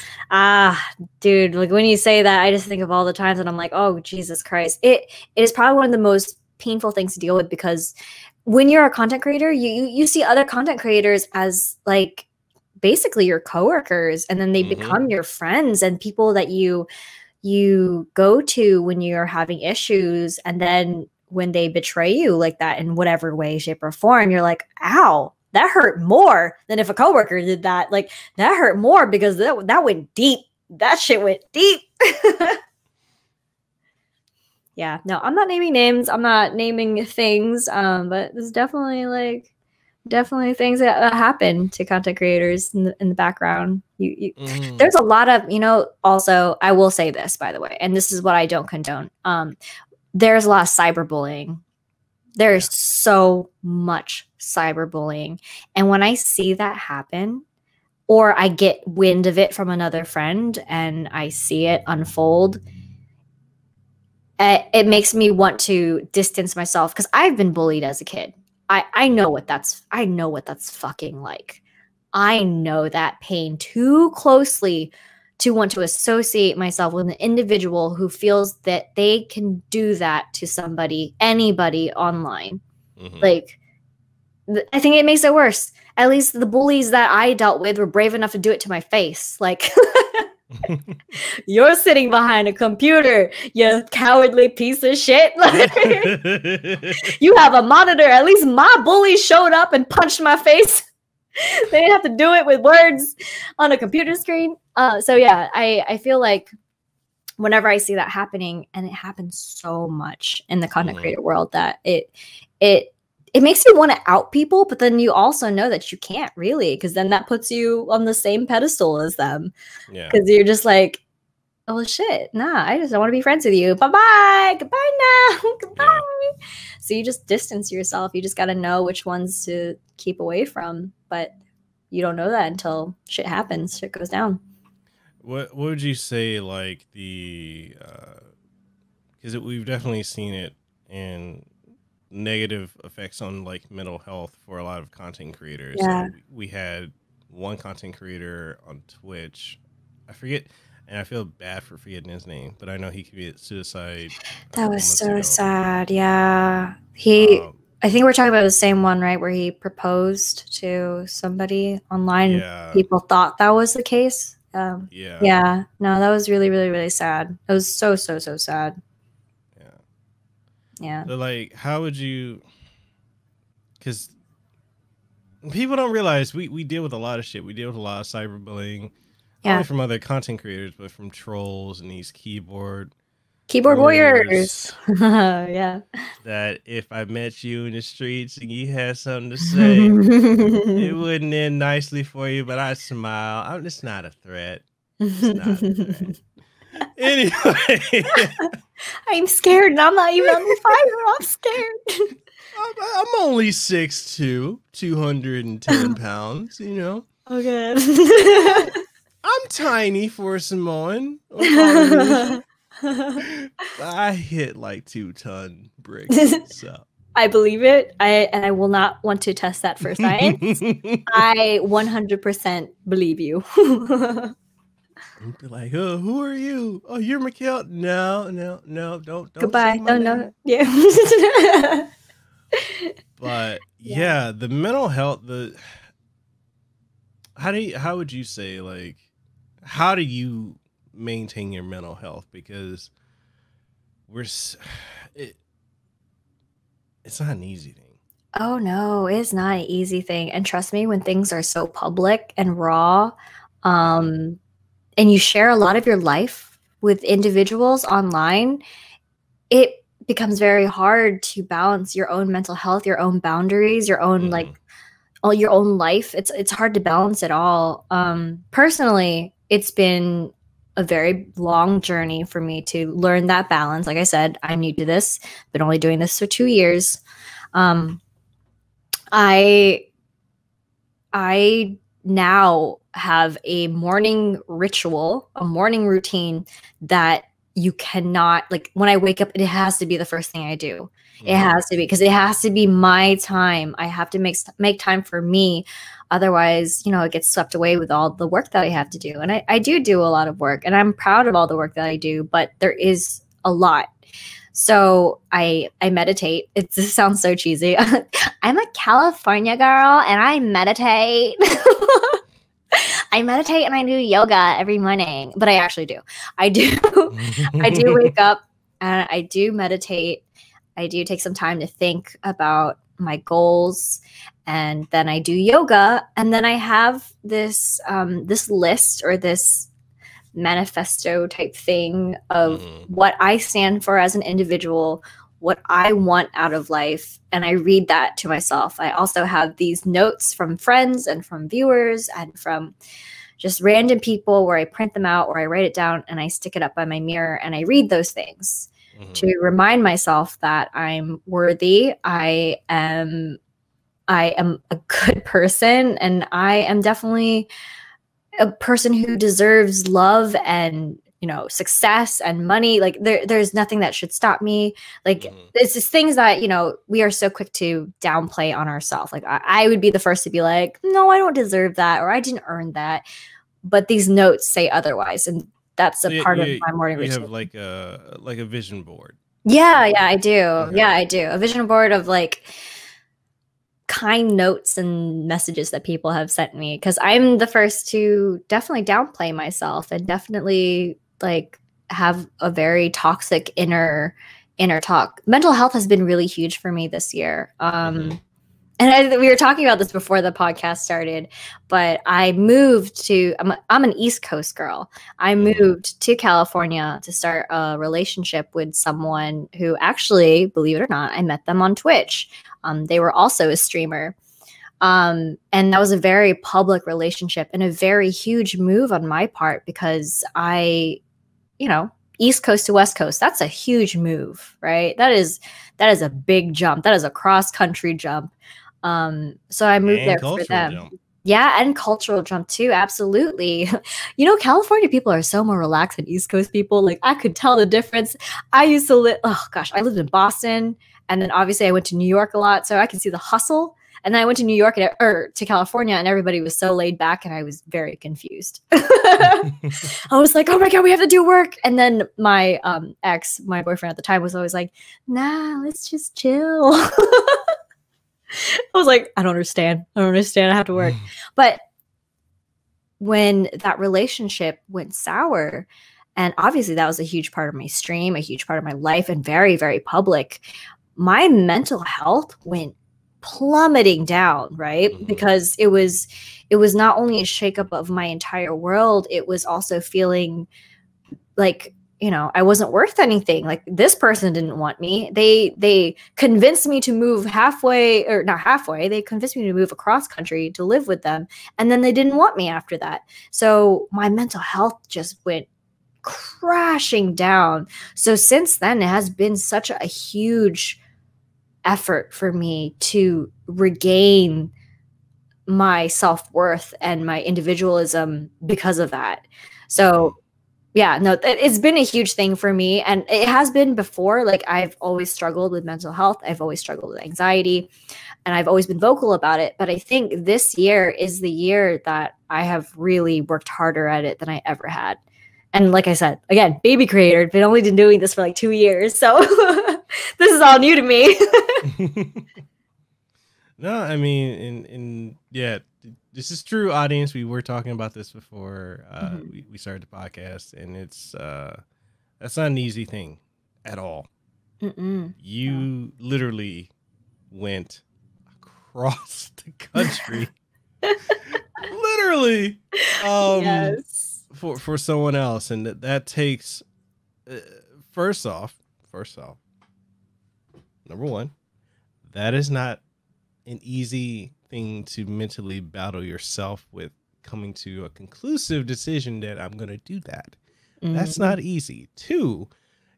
dude, like when you say that, I just think of all the times and I'm like, oh, Jesus Christ. It is probably one of the most painful things to deal with, because when you're a content creator, you see other content creators as like basically your coworkers, and then they become your friends and people that you go to when you're having issues. And then when they betray you like that in whatever way, shape, or form, you're like, ow. That hurt more than if a coworker did that. Like, that hurt more because that went deep. That shit went deep. Yeah, no, I'm not naming names. I'm not naming things. But there's definitely things that happen to content creators in the background. There's a lot of, you know, also, I will say this, by the way, and this is what I don't condone. There's a lot of cyberbullying. There's so much cyberbullying. And when I see that happen, or I get wind of it from another friend and I see it unfold, it makes me want to distance myself, because I've been bullied as a kid. I know what that's fucking like. I know that pain too closely to want to associate myself with an individual who feels that they can do that to anybody online. Like, I think it makes it worse. At least the bullies that I dealt with were brave enough to do it to my face. Like, you're sitting behind a computer, you cowardly piece of shit. You have a monitor. At least my bully showed up and punched my face. They didn't have to do it with words on a computer screen. So yeah, I feel like whenever I see that happening, and it happens so much in the content creator world, that it makes you want to out people, but then you also know that you can't really, because then that puts you on the same pedestal as them. Yeah. Because you're just like, oh shit, nah, I just don't want to be friends with you. Bye-bye. Goodbye now. Goodbye. Yeah. So you just distance yourself. You just got to know which ones to keep away from. But you don't know that until shit happens. Shit goes down. What would you say, like, the because we've definitely seen it in negative effects on like mental health for a lot of content creators. Yeah. So we had one content creator on Twitch, I forget, and I feel bad for forgetting his name, but I know he committed suicide. That was so sad. Yeah. I think we're talking about the same one, right? Where he proposed to somebody online. Yeah. People thought that was the case. Yeah. No, that was really, really, really sad. It was so, so, so sad. Yeah. So, like, how would you? Because people don't realize we deal with a lot of shit. We deal with a lot of cyberbullying, not only from other content creators, but from trolls and these keyboard warriors. Yeah. That if I met you in the streets and you had something to say, it wouldn't end nicely for you, but I smile. It's not a threat. It's not a threat. Anyway. I'm scared and I'm not even on the fire. I'm scared. I'm only 6'2", 210 pounds, you know. Okay. I'm tiny for a Samoan. I hit like 2-ton bricks. So. I believe it. I will not want to test that for science. I 100% believe you. And be like, oh, who are you? Oh, you're Mekel? No, don't. Goodbye. No. Yeah. But yeah, the mental health. How would you say, like, how do you maintain your mental health? Because it's not an easy thing. Oh no, it's not an easy thing. And trust me, when things are so public and raw, and you share a lot of your life with individuals online, it becomes very hard to balance your own mental health, your own boundaries, your own your own life. It's hard to balance it all. Personally, it's been a very long journey for me to learn that balance. Like I said, I'm new to this, been only doing this for 2 years. I now have a morning ritual, a morning routine that you cannot, like, when I wake up, it has to be the first thing I do. It has to be, because it has to be my time. I have to make time for me. Otherwise, it gets swept away with all the work that I have to do. And I do a lot of work, and I'm proud of all the work that I do, but there is a lot. So I meditate. This sounds so cheesy. I'm a California girl and I meditate. I meditate and I do yoga every morning, but I actually do. I do wake up and I do meditate. I do take some time to think about my goals, and then I do yoga, and then I have this this list, or this manifesto type thing of what I stand for as an individual, what I want out of life, and I read that to myself. I also have these notes from friends and from viewers and from just random people where I print them out or I write it down and I stick it up by my mirror and I read those things to remind myself that I'm worthy, I am a good person, and I am definitely a person who deserves love and success and money. Like there's nothing that should stop me. Like it's just things that we are so quick to downplay on ourselves. Like I would be the first to be like, no, I don't deserve that, or I didn't earn that. But these notes say otherwise, and that's a part of my morning routine. You have like a vision board. Yeah, I do. Okay. Yeah, I do. A vision board of like kind notes and messages that people have sent me, because I'm the first to definitely downplay myself and definitely like have a very toxic inner talk. Mental health has been really huge for me this year. And we were talking about this before the podcast started, but I moved to, I'm an East Coast girl. I moved to California to start a relationship with someone who actually, believe it or not, I met them on Twitch. They were also a streamer. And that was a very public relationship and a very huge move on my part, because East Coast to West Coast, that's a huge move, right? That is a big jump. That is a cross-country jump. So I moved there for them. Jump. Yeah, and cultural jump too. Absolutely. California people are so more relaxed than East Coast people. Like I could tell the difference. I used to live, I lived in Boston, and then obviously I went to New York a lot, so I could see the hustle. And then I went to New York to California, and everybody was so laid back, and I was very confused. I was like, oh my God, we have to do work. And then my my boyfriend at the time, was always like, nah, let's just chill. I was like, I don't understand. I have to work. But when that relationship went sour, and obviously that was a huge part of my stream, a huge part of my life, and very, very public, my mental health went plummeting down, right? Because it was not only a shakeup of my entire world, it was also feeling like, I wasn't worth anything. Like this person didn't want me. They convinced me to move halfway, or not halfway. They convinced me to move across country to live with them. And then they didn't want me after that. So my mental health just went crashing down. So since then, it has been such a huge effort for me to regain my self-worth and my individualism because of that. So yeah, no, it's been a huge thing for me, and it has been before. Like I've always struggled with mental health. I've always struggled with anxiety, and I've always been vocal about it. But I think this year is the year that I have really worked harder at it than I ever had. And like I said, again, baby creator, been only been doing this for like 2 years. So this is all new to me. No, I mean, yeah, this is true, audience. We were talking about this before we started the podcast, and it's that's not an easy thing at all. You literally went across the country, literally, yes, for someone else, and that takes first off, number one, that is not an easy thing to mentally battle yourself with, coming to a conclusive decision that I'm going to do that. That's not easy. 2,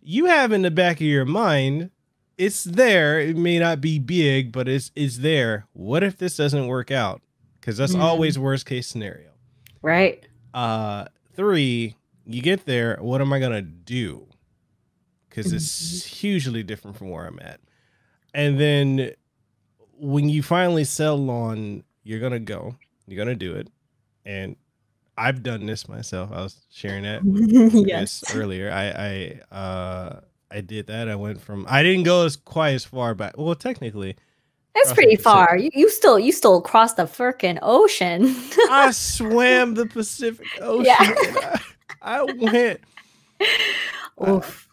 you have in the back of your mind, it's there. It may not be big, but it's there. What if this doesn't work out? Because that's always worst case scenario. Right. 3, you get there. What am I going to do? Because it's hugely different from where I'm at. And then when you finally settle on, you're going to do it. And I've done this myself. I was sharing that with Chris earlier. I did that. I didn't go quite as far back. Well, technically, it's pretty far. You still crossed the freaking ocean. I swam the Pacific Ocean. Yeah. I went. Oof.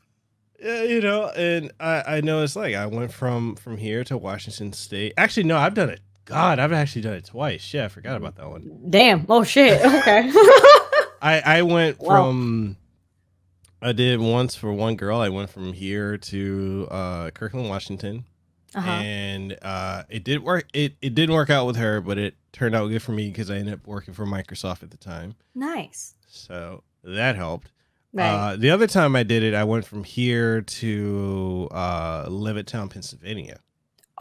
You know, and I know it's like I went from here to Washington State. Actually, no, I've done it. God, I've actually done it twice. Shit, I forgot about that one. Damn. Oh shit. Okay. I went from. I did once for one girl. I went from here to Kirkland, Washington, and it did work. It didn't work out with her, but it turned out good for me because I ended up working for Microsoft at the time. Nice. So that helped. Right. The other time I did it, I went from here to Levittown, Pennsylvania.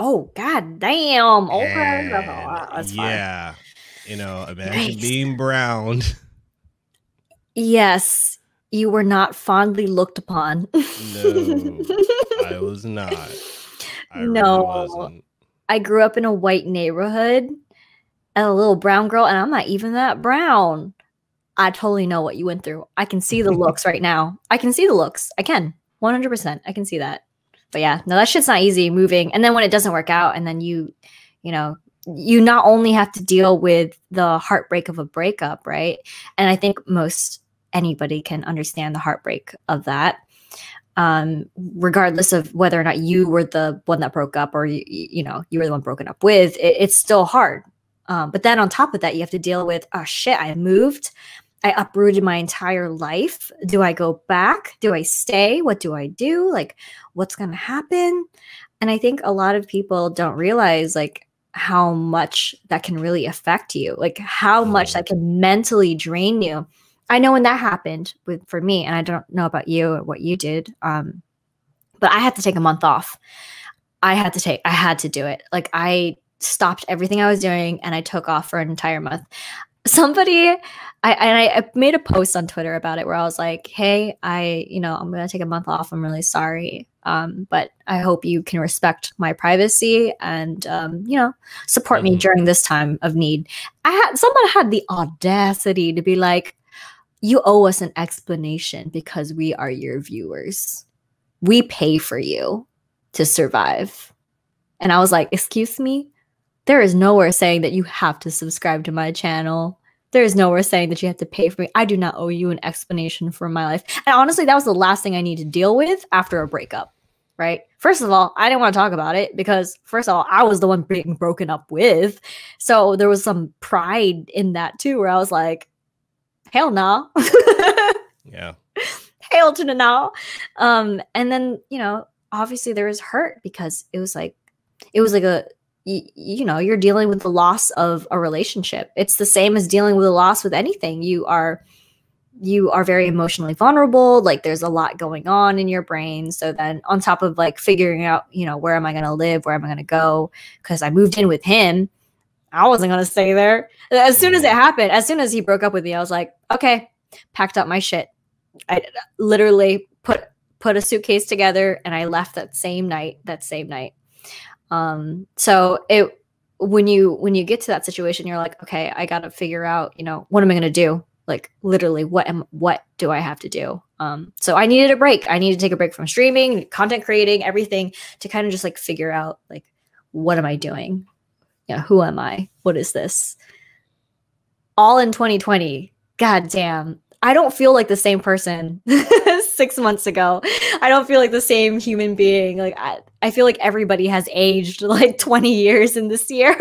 Oh, god damn. Okay. That's fine. Yeah. You know, imagine being brown. Yes. You were not fondly looked upon. No, I was not. I really wasn't. I grew up in a white neighborhood and a little brown girl, and I'm not even that brown. I totally know what you went through. I can see the looks right now. I can see the looks. I can. 100%. I can see that. But yeah, no, that shit's not easy moving. And then when it doesn't work out, and then you not only have to deal with the heartbreak of a breakup, right? And I think anybody can understand the heartbreak of that, regardless of whether or not you were the one that broke up or you were the one broken up with. It's still hard. But then on top of that, you have to deal with, oh shit, I moved. I uprooted my entire life. Do I go back? Do I stay? What do I do? Like, what's going to happen? And I think a lot of people don't realize like how much that can really affect you, like how much that can mentally drain you. I know when that happened for me, and I don't know about you or what you did, but I had to take a month off. I had to do it. Like I stopped everything I was doing and I took off for an entire month. I made a post on Twitter about it where I was like, hey, I'm going to take a month off. I'm really sorry. But I hope you can respect my privacy and, support me during this time of need. Someone had the audacity to be like, you owe us an explanation because we are your viewers. We pay for you to survive. And I was like, excuse me? There is nowhere saying that you have to subscribe to my channel. There is nowhere saying that you have to pay for me. I do not owe you an explanation for my life. And honestly, that was the last thing I need to deal with after a breakup, right? First of all, I didn't want to talk about it because first of all, I was the one being broken up with. So there was some pride in that too, where I was like, hell no. Yeah. Hail to the no. And then, obviously there was hurt because it was like you're dealing with the loss of a relationship. It's the same as dealing with a loss with anything. You are very emotionally vulnerable. Like there's a lot going on in your brain. So then on top of like figuring out, where am I going to live? Where am I going to go? Because I moved in with him. I wasn't going to stay there. As soon as it happened, as soon as he broke up with me, I was like, okay, packed up my shit. I literally put a suitcase together and I left that same night. So when you get to that situation, you're like, okay, I got to figure out, what am I going to do? Like literally what do I have to do? So I needed a break. I needed to take a break from streaming, content creating, everything to kind of just like figure out like, what am I doing? Who am I? What is this? All in 2020. God damn. I don't feel like the same person 6 months ago. I don't feel like the same human being. Like I feel like everybody has aged like 20 years in this year.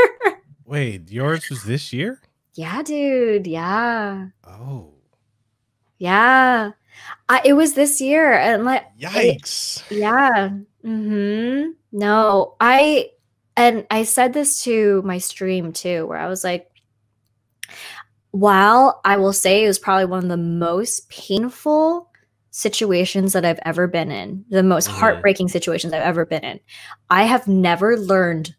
Wait, yours was this year? Yeah, dude. Yeah. Oh. Yeah. It was this year. And like, yikes. Yeah. Mm-hmm. No, I said this to my stream too, where I was like, while I will say it was probably one of the most painful situations that I've ever been in, the most heartbreaking situations I've ever been in, I have never learned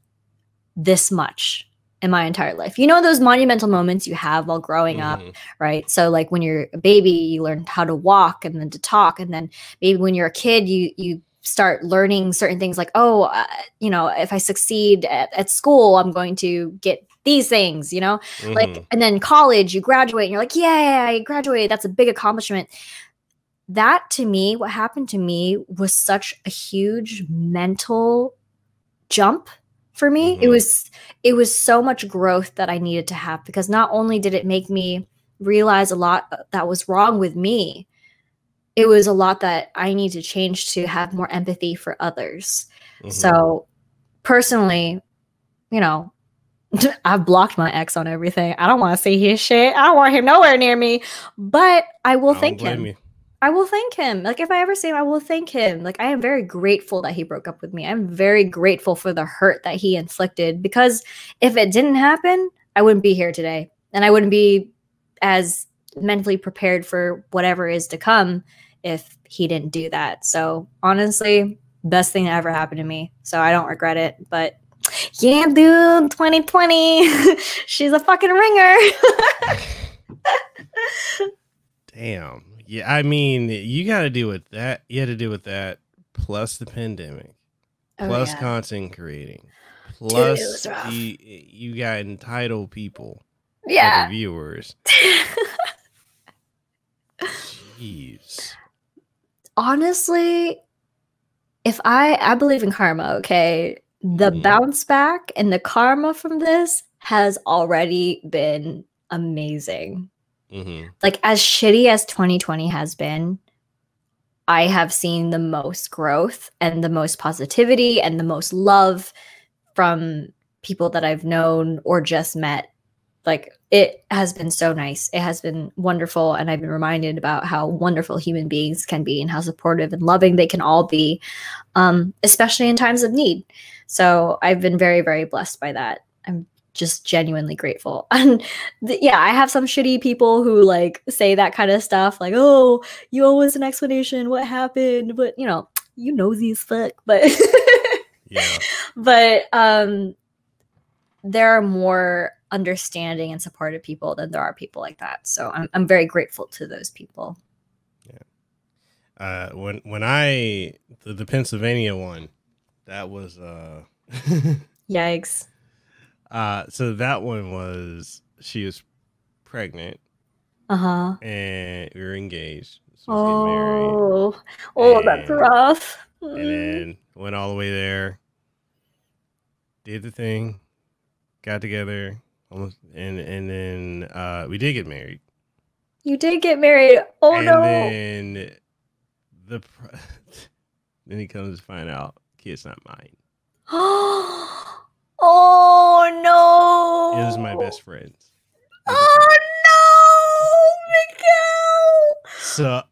this much in my entire life. You know, those monumental moments you have while growing up, right? So like when you're a baby, you learn how to walk and then to talk. And then maybe when you're a kid, you start learning certain things like, oh, you know, if I succeed at school, I'm going to get these things, you know, like, and then college, you graduate and you're like, yeah, I graduated. That's a big accomplishment. That to me, what happened to me was such a huge mental jump for me. It was so much growth that I needed to have, because not only did it make me realize a lot that was wrong with me, it was a lot that I need to change to have more empathy for others. So personally, you know, I've blocked my ex on everything. I don't want to see his shit. I don't want him nowhere near me, but I will thank him. I will thank him. Like if I ever see him, I will thank him. Like I am very grateful that he broke up with me. I'm very grateful for the hurt that he inflicted, because if it didn't happen, I wouldn't be here today. And I wouldn't be as mentally prepared for whatever is to come if he didn't do that. So honestly, best thing that ever happened to me. So I don't regret it. But yeah, dude, 2020, she's a fucking ringer. Damn. Yeah, I mean, you got to deal with that. You had to deal with that, plus the pandemic, plus content creating, plus you got entitled people, like viewers. Jeez. Honestly, if I believe in karma, okay, the bounce back and the karma from this has already been amazing. Like as shitty as 2020 has been, I have seen the most growth and the most positivity and the most love from people that I've known or just met. Like it has been so nice. It has been wonderful. And I've been reminded about how wonderful human beings can be and how supportive and loving they can all be, especially in times of need. So I've been very, very blessed by that. I'm just genuinely grateful. And yeah, I have some shitty people who like say that kind of stuff, like, oh, you owe us an explanation, what happened? But you know these fuck. But yeah, but there are more understanding and supportive people than there are people like that. So I'm very grateful to those people. Yeah. When the Pennsylvania one, that was yikes. So that one was, she was pregnant. And we were engaged. Oh, that's rough. And then went all the way there, did the thing, got together, almost, and then we did get married. You did get married. Oh and no. And then then he comes to find out kid's not mine. Oh no! It was my best friend's. Oh no, Mekel! So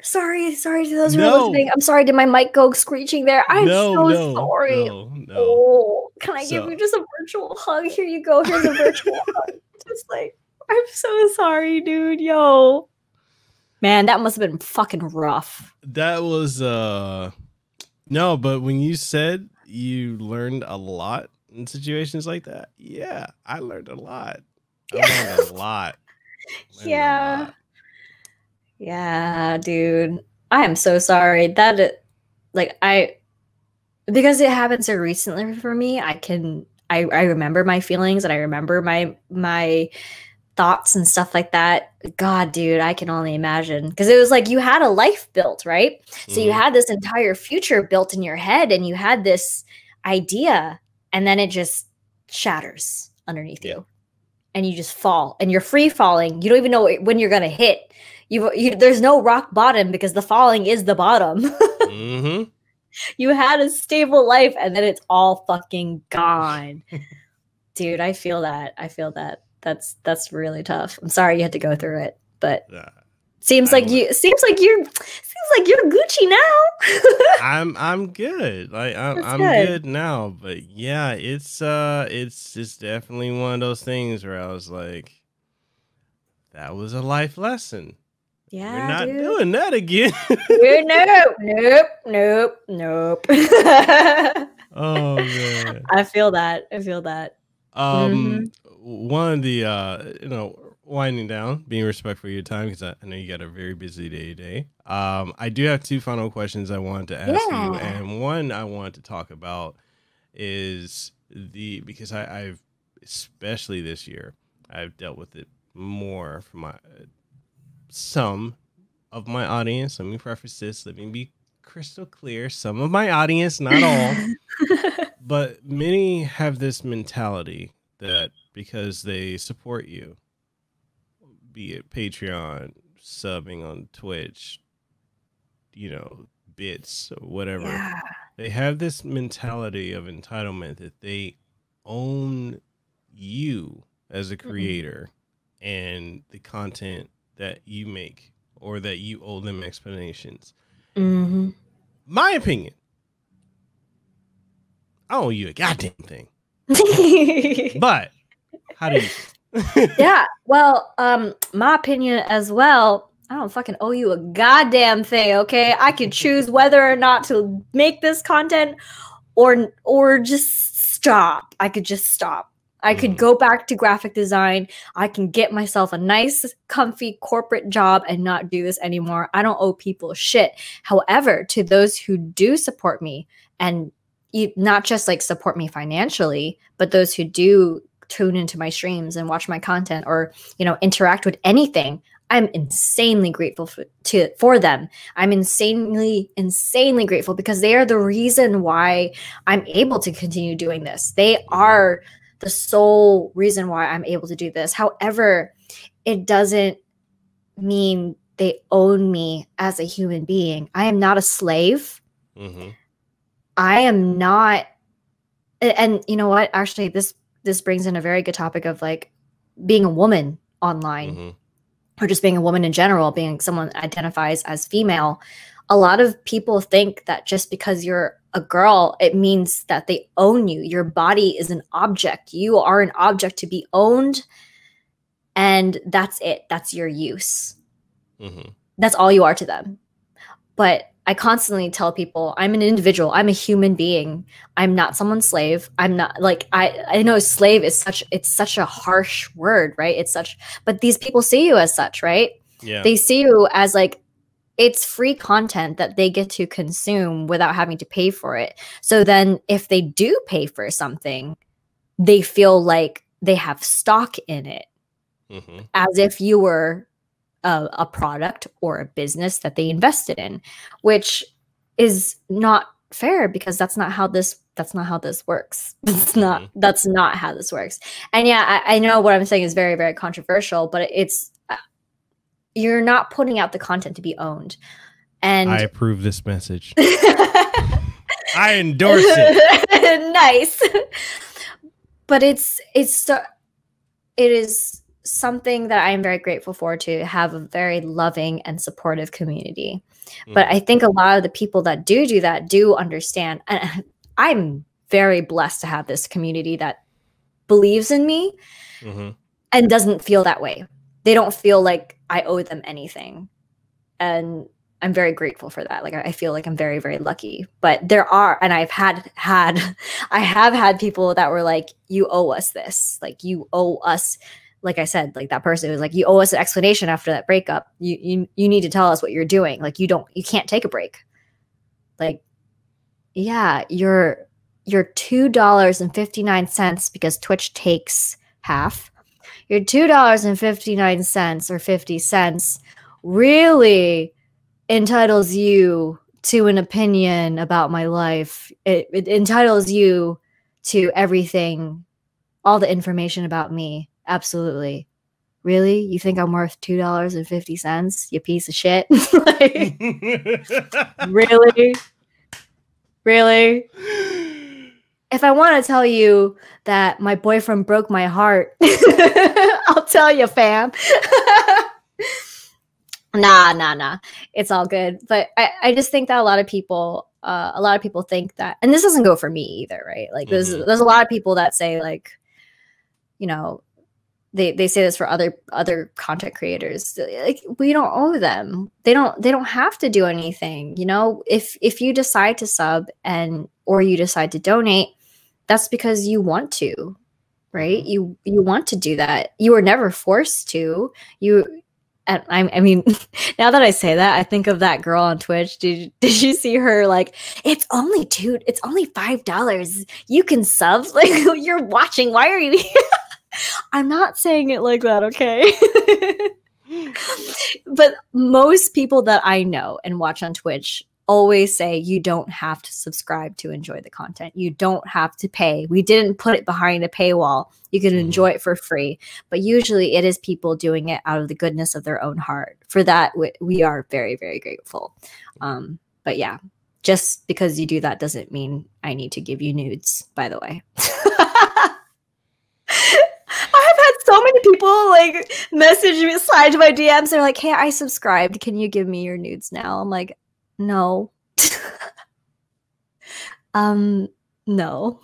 sorry to those who are listening. I'm sorry. Did my mic go screeching there? I'm so sorry. No. Oh, can I give you just a virtual hug? Here you go. Here's a virtual hug. Just like, I'm so sorry, dude. Yo, man, that must have been fucking rough. That was no, but when you said you learned a lot in situations like that, yeah, I learned a lot. I learned a lot. Yeah. Yeah, dude. I am so sorry. That because it happened so recently for me, I remember my feelings and I remember my thoughts and stuff like that. God, dude, I can only imagine. Because it was like you had a life built, right? So you had this entire future built in your head and you had this idea, and then it just shatters underneath you. And you just fall and you're free falling. You don't even know when you're going to hit. There's no rock bottom because the falling is the bottom. You had a stable life and then it's all fucking gone. Dude, I feel that. That's really tough. I'm sorry you had to go through it, but seems like you're Gucci now. I'm good. Like I'm good now, but yeah, it's definitely one of those things where I was like, that was a life lesson. Yeah, we're not dude. doing that again. Nope. Oh man. I feel that. One of the winding down, being respectful of your time, because I know you got a very busy day today. I do have 2 final questions I wanted to ask you, and one I wanted to talk about is because I've especially this year I've dealt with it more from some of my audience. Let me preface this. Let me be crystal clear. Some of my audience, not all, but many have this mentality that because they support you, be it Patreon, subbing on Twitch, bits or whatever, they have this mentality of entitlement that they own you as a creator and the content that you make, or that you owe them explanations. My opinion, I owe you a goddamn thing. But how do you Yeah, well, my opinion as well, I don't fucking owe you a goddamn thing, okay? I could choose whether or not to make this content or just stop. I could just stop. I could go back to graphic design. I can get myself a nice, comfy corporate job and not do this anymore. I don't owe people shit. However, to those who do support me, and not just like support me financially, but those who do tune into my streams and watch my content, or interact with anything, I'm insanely grateful for them. I'm insanely grateful, because they are the reason why I'm able to continue doing this. They are the sole reason why I'm able to do this. However, it doesn't mean they own me as a human being. I am not a slave. I am not. And you know what? Actually, this brings in a very good topic of like being a woman online, or just being a woman in general, being someone that identifies as female. A lot of people think that just because you're a girl, it means that they own you. Your body is an object. You are an object to be owned, and that's it. That's your use. That's all you are to them. But I constantly tell people I'm an individual. I'm a human being. I'm not someone's slave. I'm not like, I know slave is such a harsh word, right? But these people see you as such, right? Yeah. They see you as like, it's free content that they get to consume without having to pay for it. So then if they do pay for something, they feel like they have stock in it, as if you were a product or a business that they invested in, which is not fair, because that's not how this works. That's not how this works. And yeah, I know what I'm saying is very, very controversial, but it's you're not putting out the content to be owned. And I approve this message. I endorse it. Nice. But it is something that I am very grateful for, to have a very loving and supportive community. But I think a lot of the people that do that do understand. And I'm very blessed to have this community that believes in me and doesn't feel that way. They don't feel like I owe them anything. And I'm very grateful for that. Like, I feel like I'm very, very lucky. But there are, and I have had people that were like, you owe us this. Like, you owe us, like I said, like that person was like, you owe us an explanation after that breakup. You need to tell us what you're doing. Like, you can't take a break. Like, yeah, you're $2.59 because Twitch takes half. Your $2.59 or 50 cents really entitles you to an opinion about my life. It entitles you to everything, all the information about me. Absolutely. Really? You think I'm worth $2.50, you piece of shit? Like, really? Really? If I want to tell you that my boyfriend broke my heart, I'll tell you, fam. Nah. It's all good. But I just think that a lot of people think that, and this doesn't go for me either, right? Like, there's a lot of people that say, like, they say this for other content creators. Like, we don't owe them. They don't have to do anything. You know, if you decide to sub or you decide to donate, that's because you want to, right? You want to do that. You were never forced to. And I mean, now that I say that, I think of that girl on Twitch. Did you see her? Like, it's only $5. You can sub. Like, you're watching. Why are you here? I'm not saying it like that, okay? But most people that I know and watch on Twitch always say you don't have to subscribe to enjoy the content. You don't have to pay. We didn't put it behind a paywall. You can enjoy it for free. But usually it is people doing it out of the goodness of their own heart. For that, we are very, very grateful. But yeah, just because you do that doesn't mean I need to give you nudes, by the way. I've had so many people like message me, slide to my DMs. They're like, hey, I subscribed. Can you give me your nudes now? I'm like, no. No.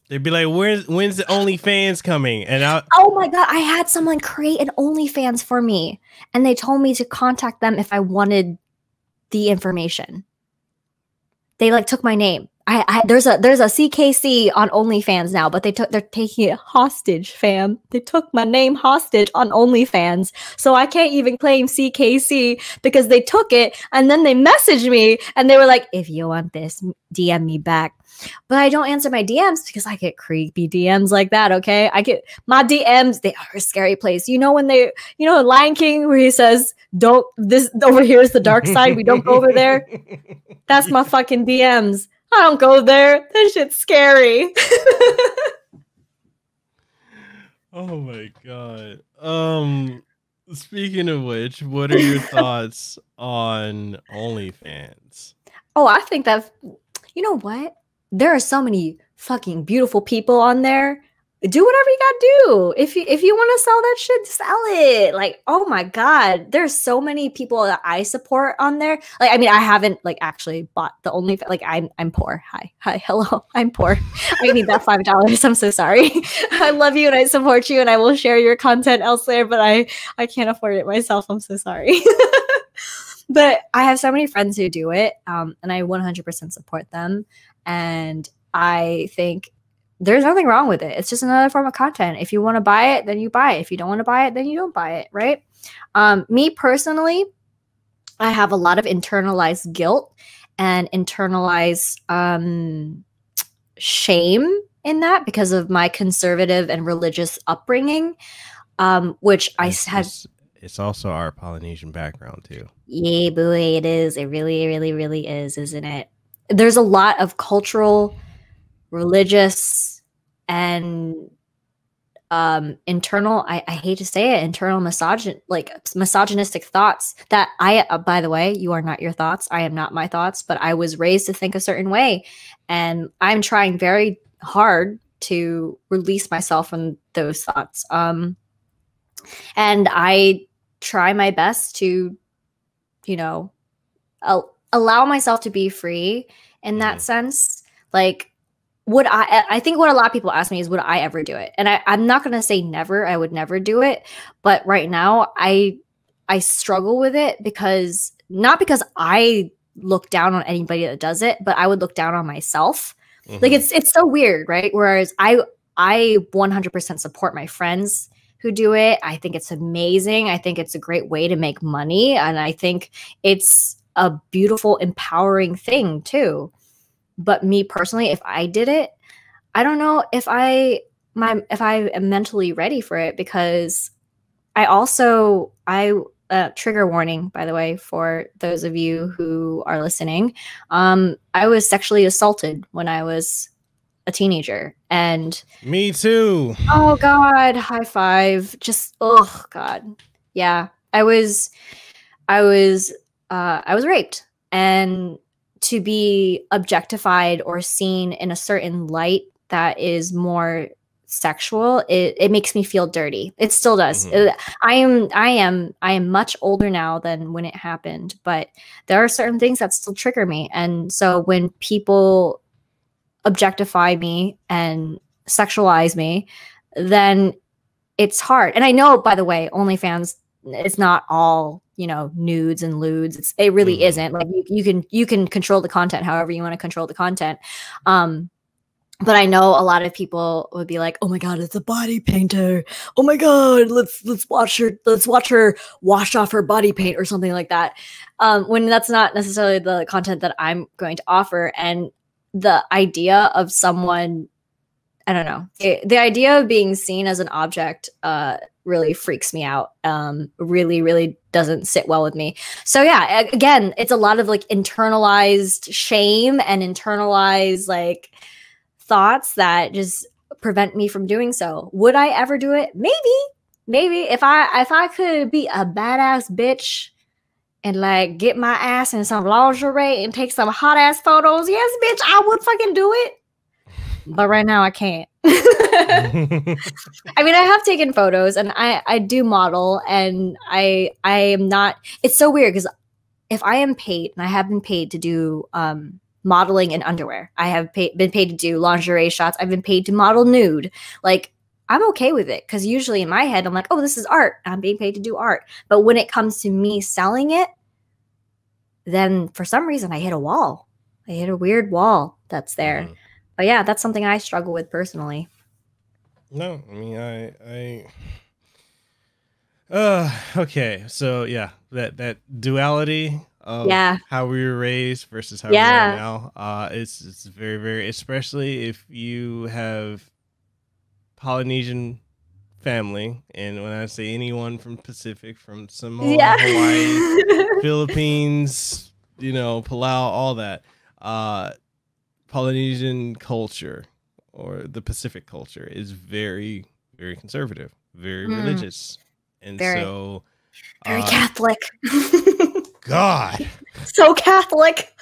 They'd be like, when's the OnlyFans coming? And oh my God, I had someone create an OnlyFans for me, and they told me to contact them if I wanted the information. They like took my name. There's a SeeKaySee on OnlyFans now, but they're taking it hostage, fam. They took my name hostage on OnlyFans, so I can't even claim SeeKaySee because they took it, and then they messaged me and they were like, "If you want this, DM me back." But I don't answer my DMs because I get creepy DMs like that. Okay, I get my DMs. They are a scary place. You know when Lion King where he says, "Don't this over here is the dark side. We don't go over there." That's my fucking DMs. I don't go there. That shit's scary. Oh my God. Speaking of which, what are your thoughts on OnlyFans? Oh, I think that, you know what? There are so many fucking beautiful people on there. Do whatever you gotta do. If you want to sell that shit, sell it. Like, oh my God, there's so many people that I support on there. Like, I mean, I haven't like actually bought the OnlyFans. Like, I'm poor. Hi, hello. I'm poor. I need that $5. I'm so sorry. I love you and I support you and I will share your content elsewhere, but I can't afford it myself. I'm so sorry. But I have so many friends who do it, and I 100% support them. And I think there's nothing wrong with it. It's just another form of content. If you want to buy it, then you buy it. If you don't want to buy it, then you don't buy it, right? Me personally, I have a lot of internalized guilt and internalized shame in that because of my conservative and religious upbringing, which I had. It's also our Polynesian background too. Yeah, boy, it is. It really, really, really is, isn't it? There's a lot of cultural, religious, and internal, I hate to say it, internal misogynistic thoughts that by the way, you are not your thoughts. I am not my thoughts, but I was raised to think a certain way. And I'm trying very hard to release myself from those thoughts. And I try my best to, allow myself to be free in that sense. Like, I think what a lot of people ask me is, would I ever do it? And I'm not going to say never. I would never do it. But right now I struggle with it because not because I look down on anybody that does it, but I would look down on myself. Like, it's so weird, right? Whereas I 100% support my friends who do it. I think it's amazing. I think it's a great way to make money. And I think it's a beautiful, empowering thing too. But me personally, if I did it, I don't know if I am mentally ready for it, because trigger warning, by the way, for those of you who are listening. I was sexually assaulted when I was a teenager, and me too. Oh God, high five. Just, oh God. Yeah. I was raped, and to be objectified or seen in a certain light that is more sexual, it makes me feel dirty. It still does. I am much older now than when it happened, but there are certain things that still trigger me. And so when people objectify me and sexualize me, then it's hard. And I know, by the way, OnlyFans, it's not all, you know, nudes and lewds. It really isn't. Like you can control the content however you want to control the content. But I know a lot of people would be like, "Oh my god, it's a body painter. Oh my god, let's watch her wash off her body paint or something like that." When that's not necessarily the content that I'm going to offer. And the idea of someone, I don't know, the idea of being seen as an object really freaks me out. Really, really doesn't sit well with me. So yeah, again, it's a lot of like internalized shame and internalized like thoughts that just prevent me from doing so. Would I ever do it? Maybe if I could be a badass bitch and like get my ass in some lingerie and take some hot ass photos, yes, bitch, I would fucking do it. But right now I can't. I mean, I have taken photos and I do model, and I am not, it's so weird because if I am paid, and I have been paid to do modeling in underwear, I have been paid to do lingerie shots, I've been paid to model nude, like I'm okay with it because usually in my head I'm like, oh, this is art, I'm being paid to do art. But when it comes to me selling it, then for some reason I hit a wall. I hit a weird wall that's there. But yeah, that's something I struggle with personally. No, I mean, okay. So yeah, that duality of how we were raised versus how we are now. It's very, very, especially if you have Polynesian family. And when I say anyone from Pacific, from Samoa, Hawaii, Philippines, you know, Palau, all that, Polynesian culture or the Pacific culture is very, very conservative, very religious. And so very Catholic. God. So Catholic.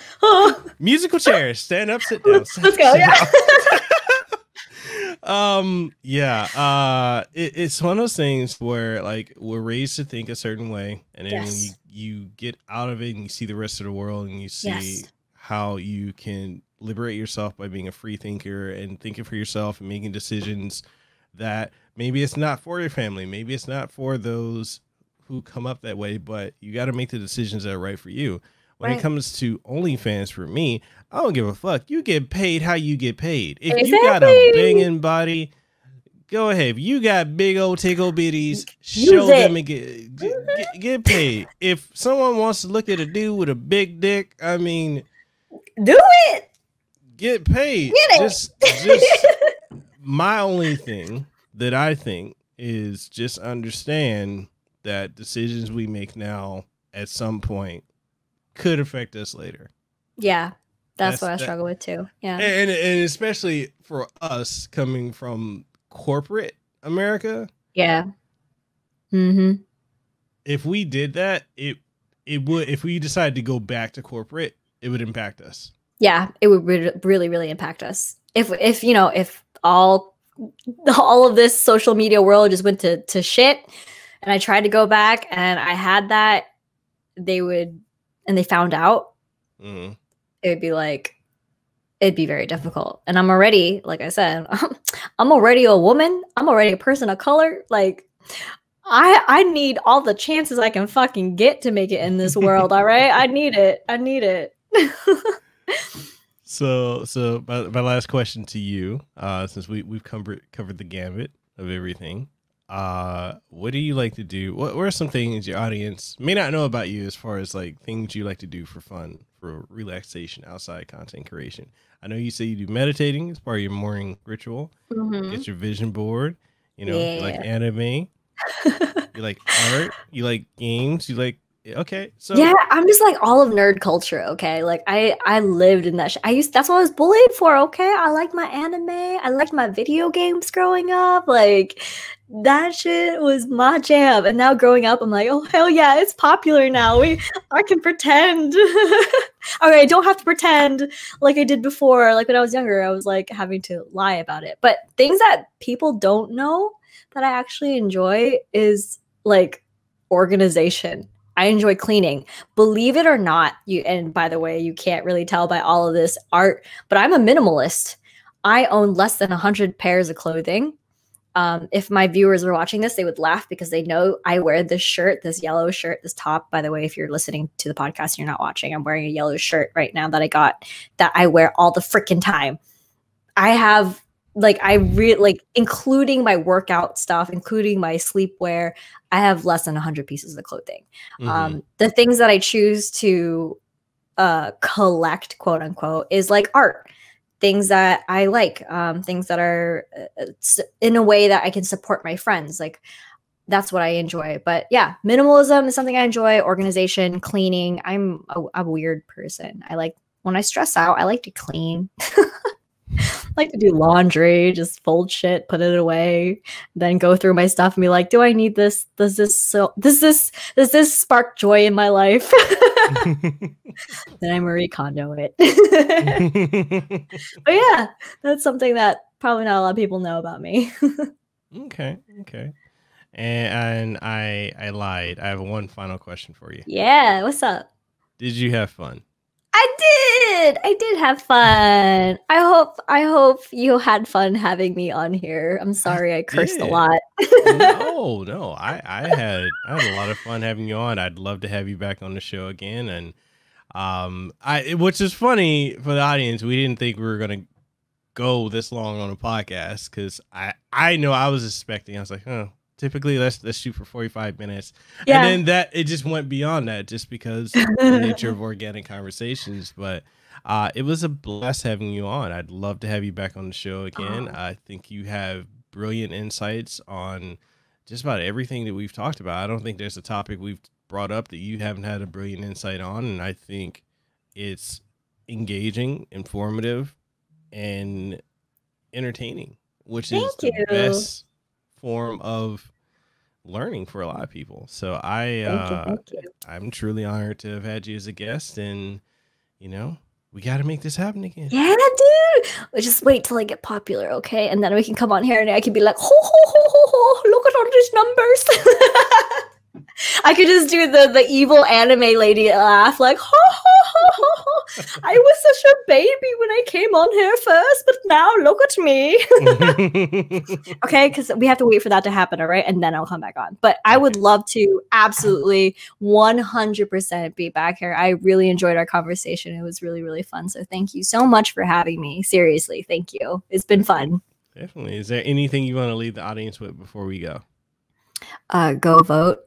Musical chairs, stand up, sit down. Let's go. It's one of those things where like we're raised to think a certain way, and then when you get out of it and you see the rest of the world and you see how you can liberate yourself by being a free thinker and thinking for yourself and making decisions that maybe it's not for your family, maybe it's not for those who come up that way, but you got to make the decisions that are right for you. When it comes to OnlyFans, for me, I don't give a fuck. You get paid how you get paid. If you got a banging body, go ahead. If you got big old tickle bitties, show them and get paid. If someone wants to look at a dude with a big dick, I mean, do it. Get paid. Get it. Just my only thing that I think is just understand that decisions we make now at some point could affect us later. Yeah, that's what I struggle with too. Yeah, and especially for us coming from corporate America. Yeah. If we did that, it would. If we decided to go back to corporate, it would impact us. Yeah, it would really, really impact us. If you know, if all of this social media world just went to shit, and I tried to go back and I had that, they found out, it would be like, it'd be very difficult. And I'm already, like I said, I'm already a woman. I'm already a person of color. Like, I need all the chances I can fucking get to make it in this world. All right. I need it. So my last question to you, since we've covered the gambit of everything, what do you like to do? What are some things your audience may not know about you as far as like things you like to do for fun, for relaxation, outside content creation? I know you say you do meditating as part of your morning ritual. Get your vision board. You know, you like anime. You like art. You like games. You like. Okay, so yeah, I'm just like all of nerd culture. Okay, like I lived in that. That's what I was bullied for. Okay, I liked my anime. I liked my video games growing up. Like that shit was my jam. And now growing up, I'm like, oh hell yeah, it's popular now. I can pretend. Okay, I don't have to pretend like I did before. Like when I was younger, I was like having to lie about it. But things that people don't know that I actually enjoy is like organization. I enjoy cleaning. Believe it or not, and by the way, you can't really tell by all of this art, but I'm a minimalist. I own less than 100 pairs of clothing. If my viewers were watching this, they would laugh because they know I wear this shirt, this yellow shirt, this top. By the way, if you're listening to the podcast and you're not watching, I'm wearing a yellow shirt right now that I got, that I wear all the freaking time. I have including my workout stuff, including my sleepwear, I have less than 100 pieces of clothing. The things that I choose to collect, quote unquote, is like art. Things that I like, things that are in a way that I can support my friends. Like, that's what I enjoy. But yeah, minimalism is something I enjoy. Organization, cleaning. I'm a weird person. I like, when I stress out, I like to clean. I like to do laundry, just fold shit, put it away, then go through my stuff and be like, do I need this? Does this spark joy in my life? Then I Marie Kondo it. But yeah, that's something that probably not a lot of people know about me. Okay. And I lied. I have one final question for you. Yeah, what's up? Did you have fun? I did have fun. I hope you had fun having me on here. I'm sorry I cursed a lot. No. I had a lot of fun having you on. I'd love to have you back on the show again. And which is funny for the audience, we didn't think we were gonna go this long on a podcast, because I know I was expecting, I was like, oh, typically let's shoot for 45 minutes. Yeah. And then it just went beyond that, just because the nature of organic conversations. But it was a blast having you on. I'd love to have you back on the show again. I think you have brilliant insights on just about everything that we've talked about. I don't think there's a topic we've brought up that you haven't had a brilliant insight on. And I think it's engaging, informative, and entertaining, which is the best form of learning for a lot of people. So I'm truly honored to have had you as a guest, and we got to make this happen again. Yeah, dude. Let's just wait till I get popular, okay? And then we can come on here and I can be like, ho ho ho ho ho, look at all these numbers. I could just do the evil anime lady laugh, like, ho ho ho ho ho. I was such a baby when I came on here first, but now look at me. Okay, because we have to wait for that to happen, all right? And then I'll come back on. But I would love to absolutely 100% be back here. I really enjoyed our conversation. It was really, really fun. So thank you so much for having me. Seriously, thank you. It's been fun. Definitely. Is there anything you want to leave the audience with before we go? Go vote.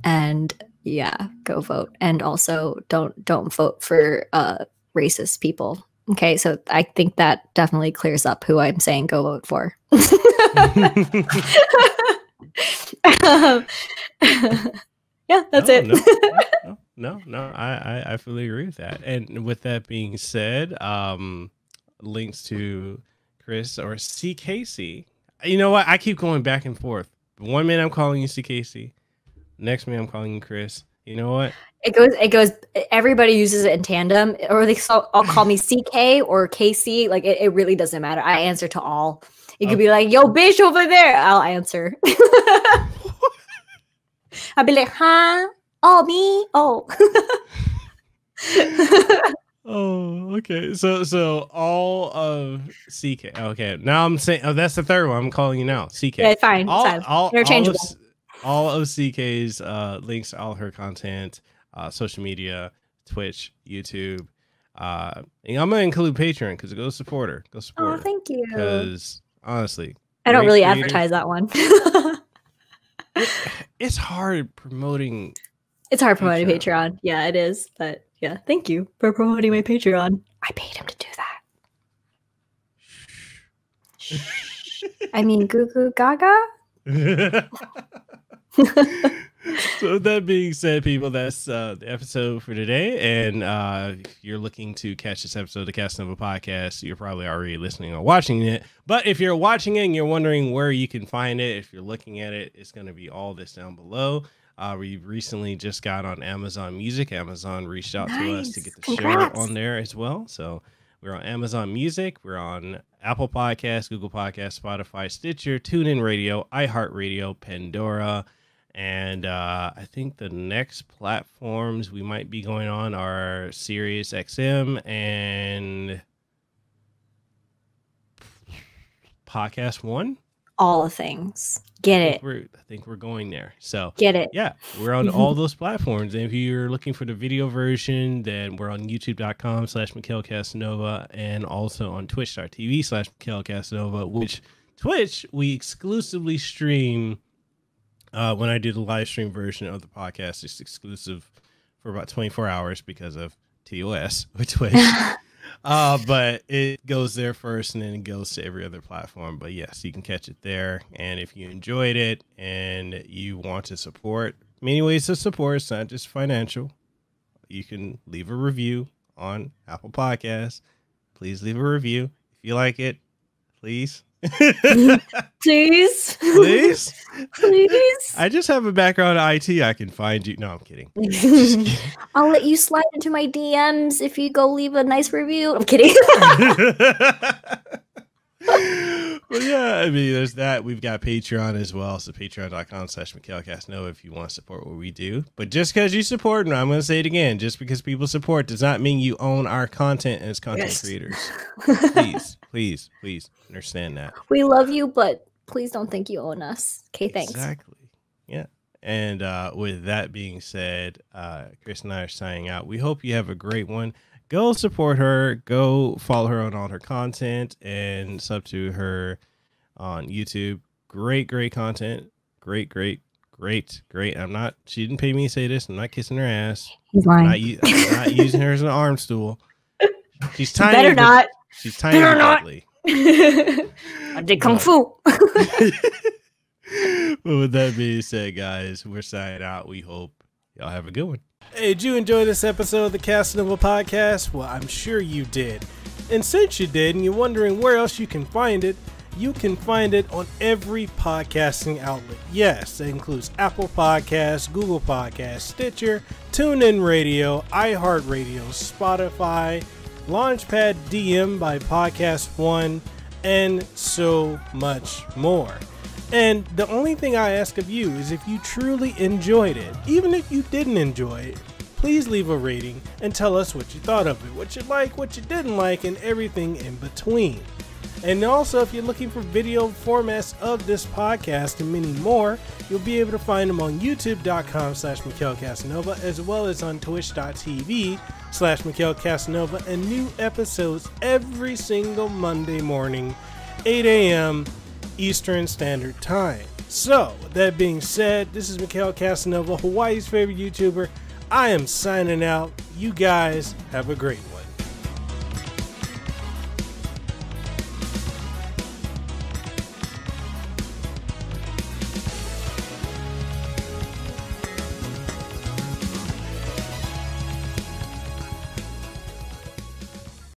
And yeah, go vote. And also don't vote for racist people. Okay, so I think that definitely clears up who I'm saying go vote for. Yeah, that's it. No, I fully agree with that. And with that being said, links to Chris or SeeKaySee. You know what? I keep going back and forth. 1 minute I'm calling you SeeKaySee. Next minute I'm calling you Chris. You know what? It goes. Everybody uses it in tandem, or they all call me CK or KC. Like it really doesn't matter. I answer to all. You could be like, "Yo, bitch, over there." I'll answer. I'll be like, "Huh? Oh, me? Oh." Oh, okay. So all of CK. Okay, now I'm saying. Oh, that's the third one. I'm calling you now. CK. Yeah, fine. Interchangeable. All of CK's links to all her content, social media, Twitch, YouTube. And I'm gonna include Patreon because go support her. Go support her. Oh, thank you. Because honestly, I don't really advertise that one. It's hard promoting. It's hard promoting Patreon. Yeah, it is. But yeah, thank you for promoting my Patreon. I paid him to do that. I mean, goo goo gaga. So that being said, people, that's the episode for today. And if you're looking to catch this episode of the Kasanova Podcast, you're probably already listening or watching it. But if you're watching it and you're wondering where you can find it, if you're looking at it, it's going to be all this down below. We recently just got on Amazon Music. Amazon reached out to us to get the show on there as well. So we're on Amazon Music. We're on Apple Podcasts, Google Podcasts, Spotify, Stitcher, TuneIn Radio, iHeartRadio, Pandora. And I think the next platforms we might be going on are Sirius XM and Podcast One. all the things. Get it. I think we're going there. So get it. Yeah, we're on all those platforms. And if you're looking for the video version, then we're on youtube.com/Mekel Kasanova and also on twitch.tv/Mekel Kasanova, which Twitch we exclusively stream when I do the live stream version of the podcast. It's exclusive for about 24 hours because of TOS with Twitch. But it goes there first and then it goes to every other platform. But yes, you can catch it there. And if you enjoyed it and you want to support, many ways to support, it's not just financial. You can leave a review on Apple Podcasts. Please leave a review. If you like it, please. Please. Please. Please. I just have a background in IT. I can find you. No, I'm kidding. I'll let you slide into my DMs if you go leave a nice review. I'm kidding. Well, yeah, I mean, there's that. We've got Patreon as well. So patreon.com/Mekel Kasanova if you want to support what we do. But just because you support, and I'm going to say it again, just because people support does not mean you own our content as content creators. Please understand that. We love you, but please don't think you own us. Okay, thanks. Exactly. Yeah. And with that being said, Chris and I are signing out. We hope you have a great one. Go support her. Go follow her on all her content and sub to her on YouTube. Great content. Great. She didn't pay me to say this. I'm not kissing her ass. He's lying. I'm not using her as an arm stool. She's tiny. Better not. She's tiny and deadly. I did kung fu. But with that being said, guys, we're signing out. We hope y'all have a good one. Hey, did you enjoy this episode of the Kasanova Podcast? Well, I'm sure you did. And since you did, and you're wondering where else you can find it on every podcasting outlet. Yes, that includes Apple Podcasts, Google Podcasts, Stitcher, TuneIn Radio, iHeartRadio, Spotify, Launchpad DM by Podcast One, and so much more. And the only thing I ask of you is if you truly enjoyed it, even if you didn't enjoy it, please leave a rating and tell us what you thought of it, what you like, what you didn't like, and everything in between. And also, if you're looking for video formats of this podcast and many more, you'll be able to find them on youtube.com/Mekel Kasanova, as well as on twitch.tv/Mekel Kasanova, and new episodes every single Monday morning, 8 a.m. Eastern Standard Time. So, with that being said, this is Mekel Kasanova, Hawaii's favorite YouTuber. I am signing out. You guys have a great one.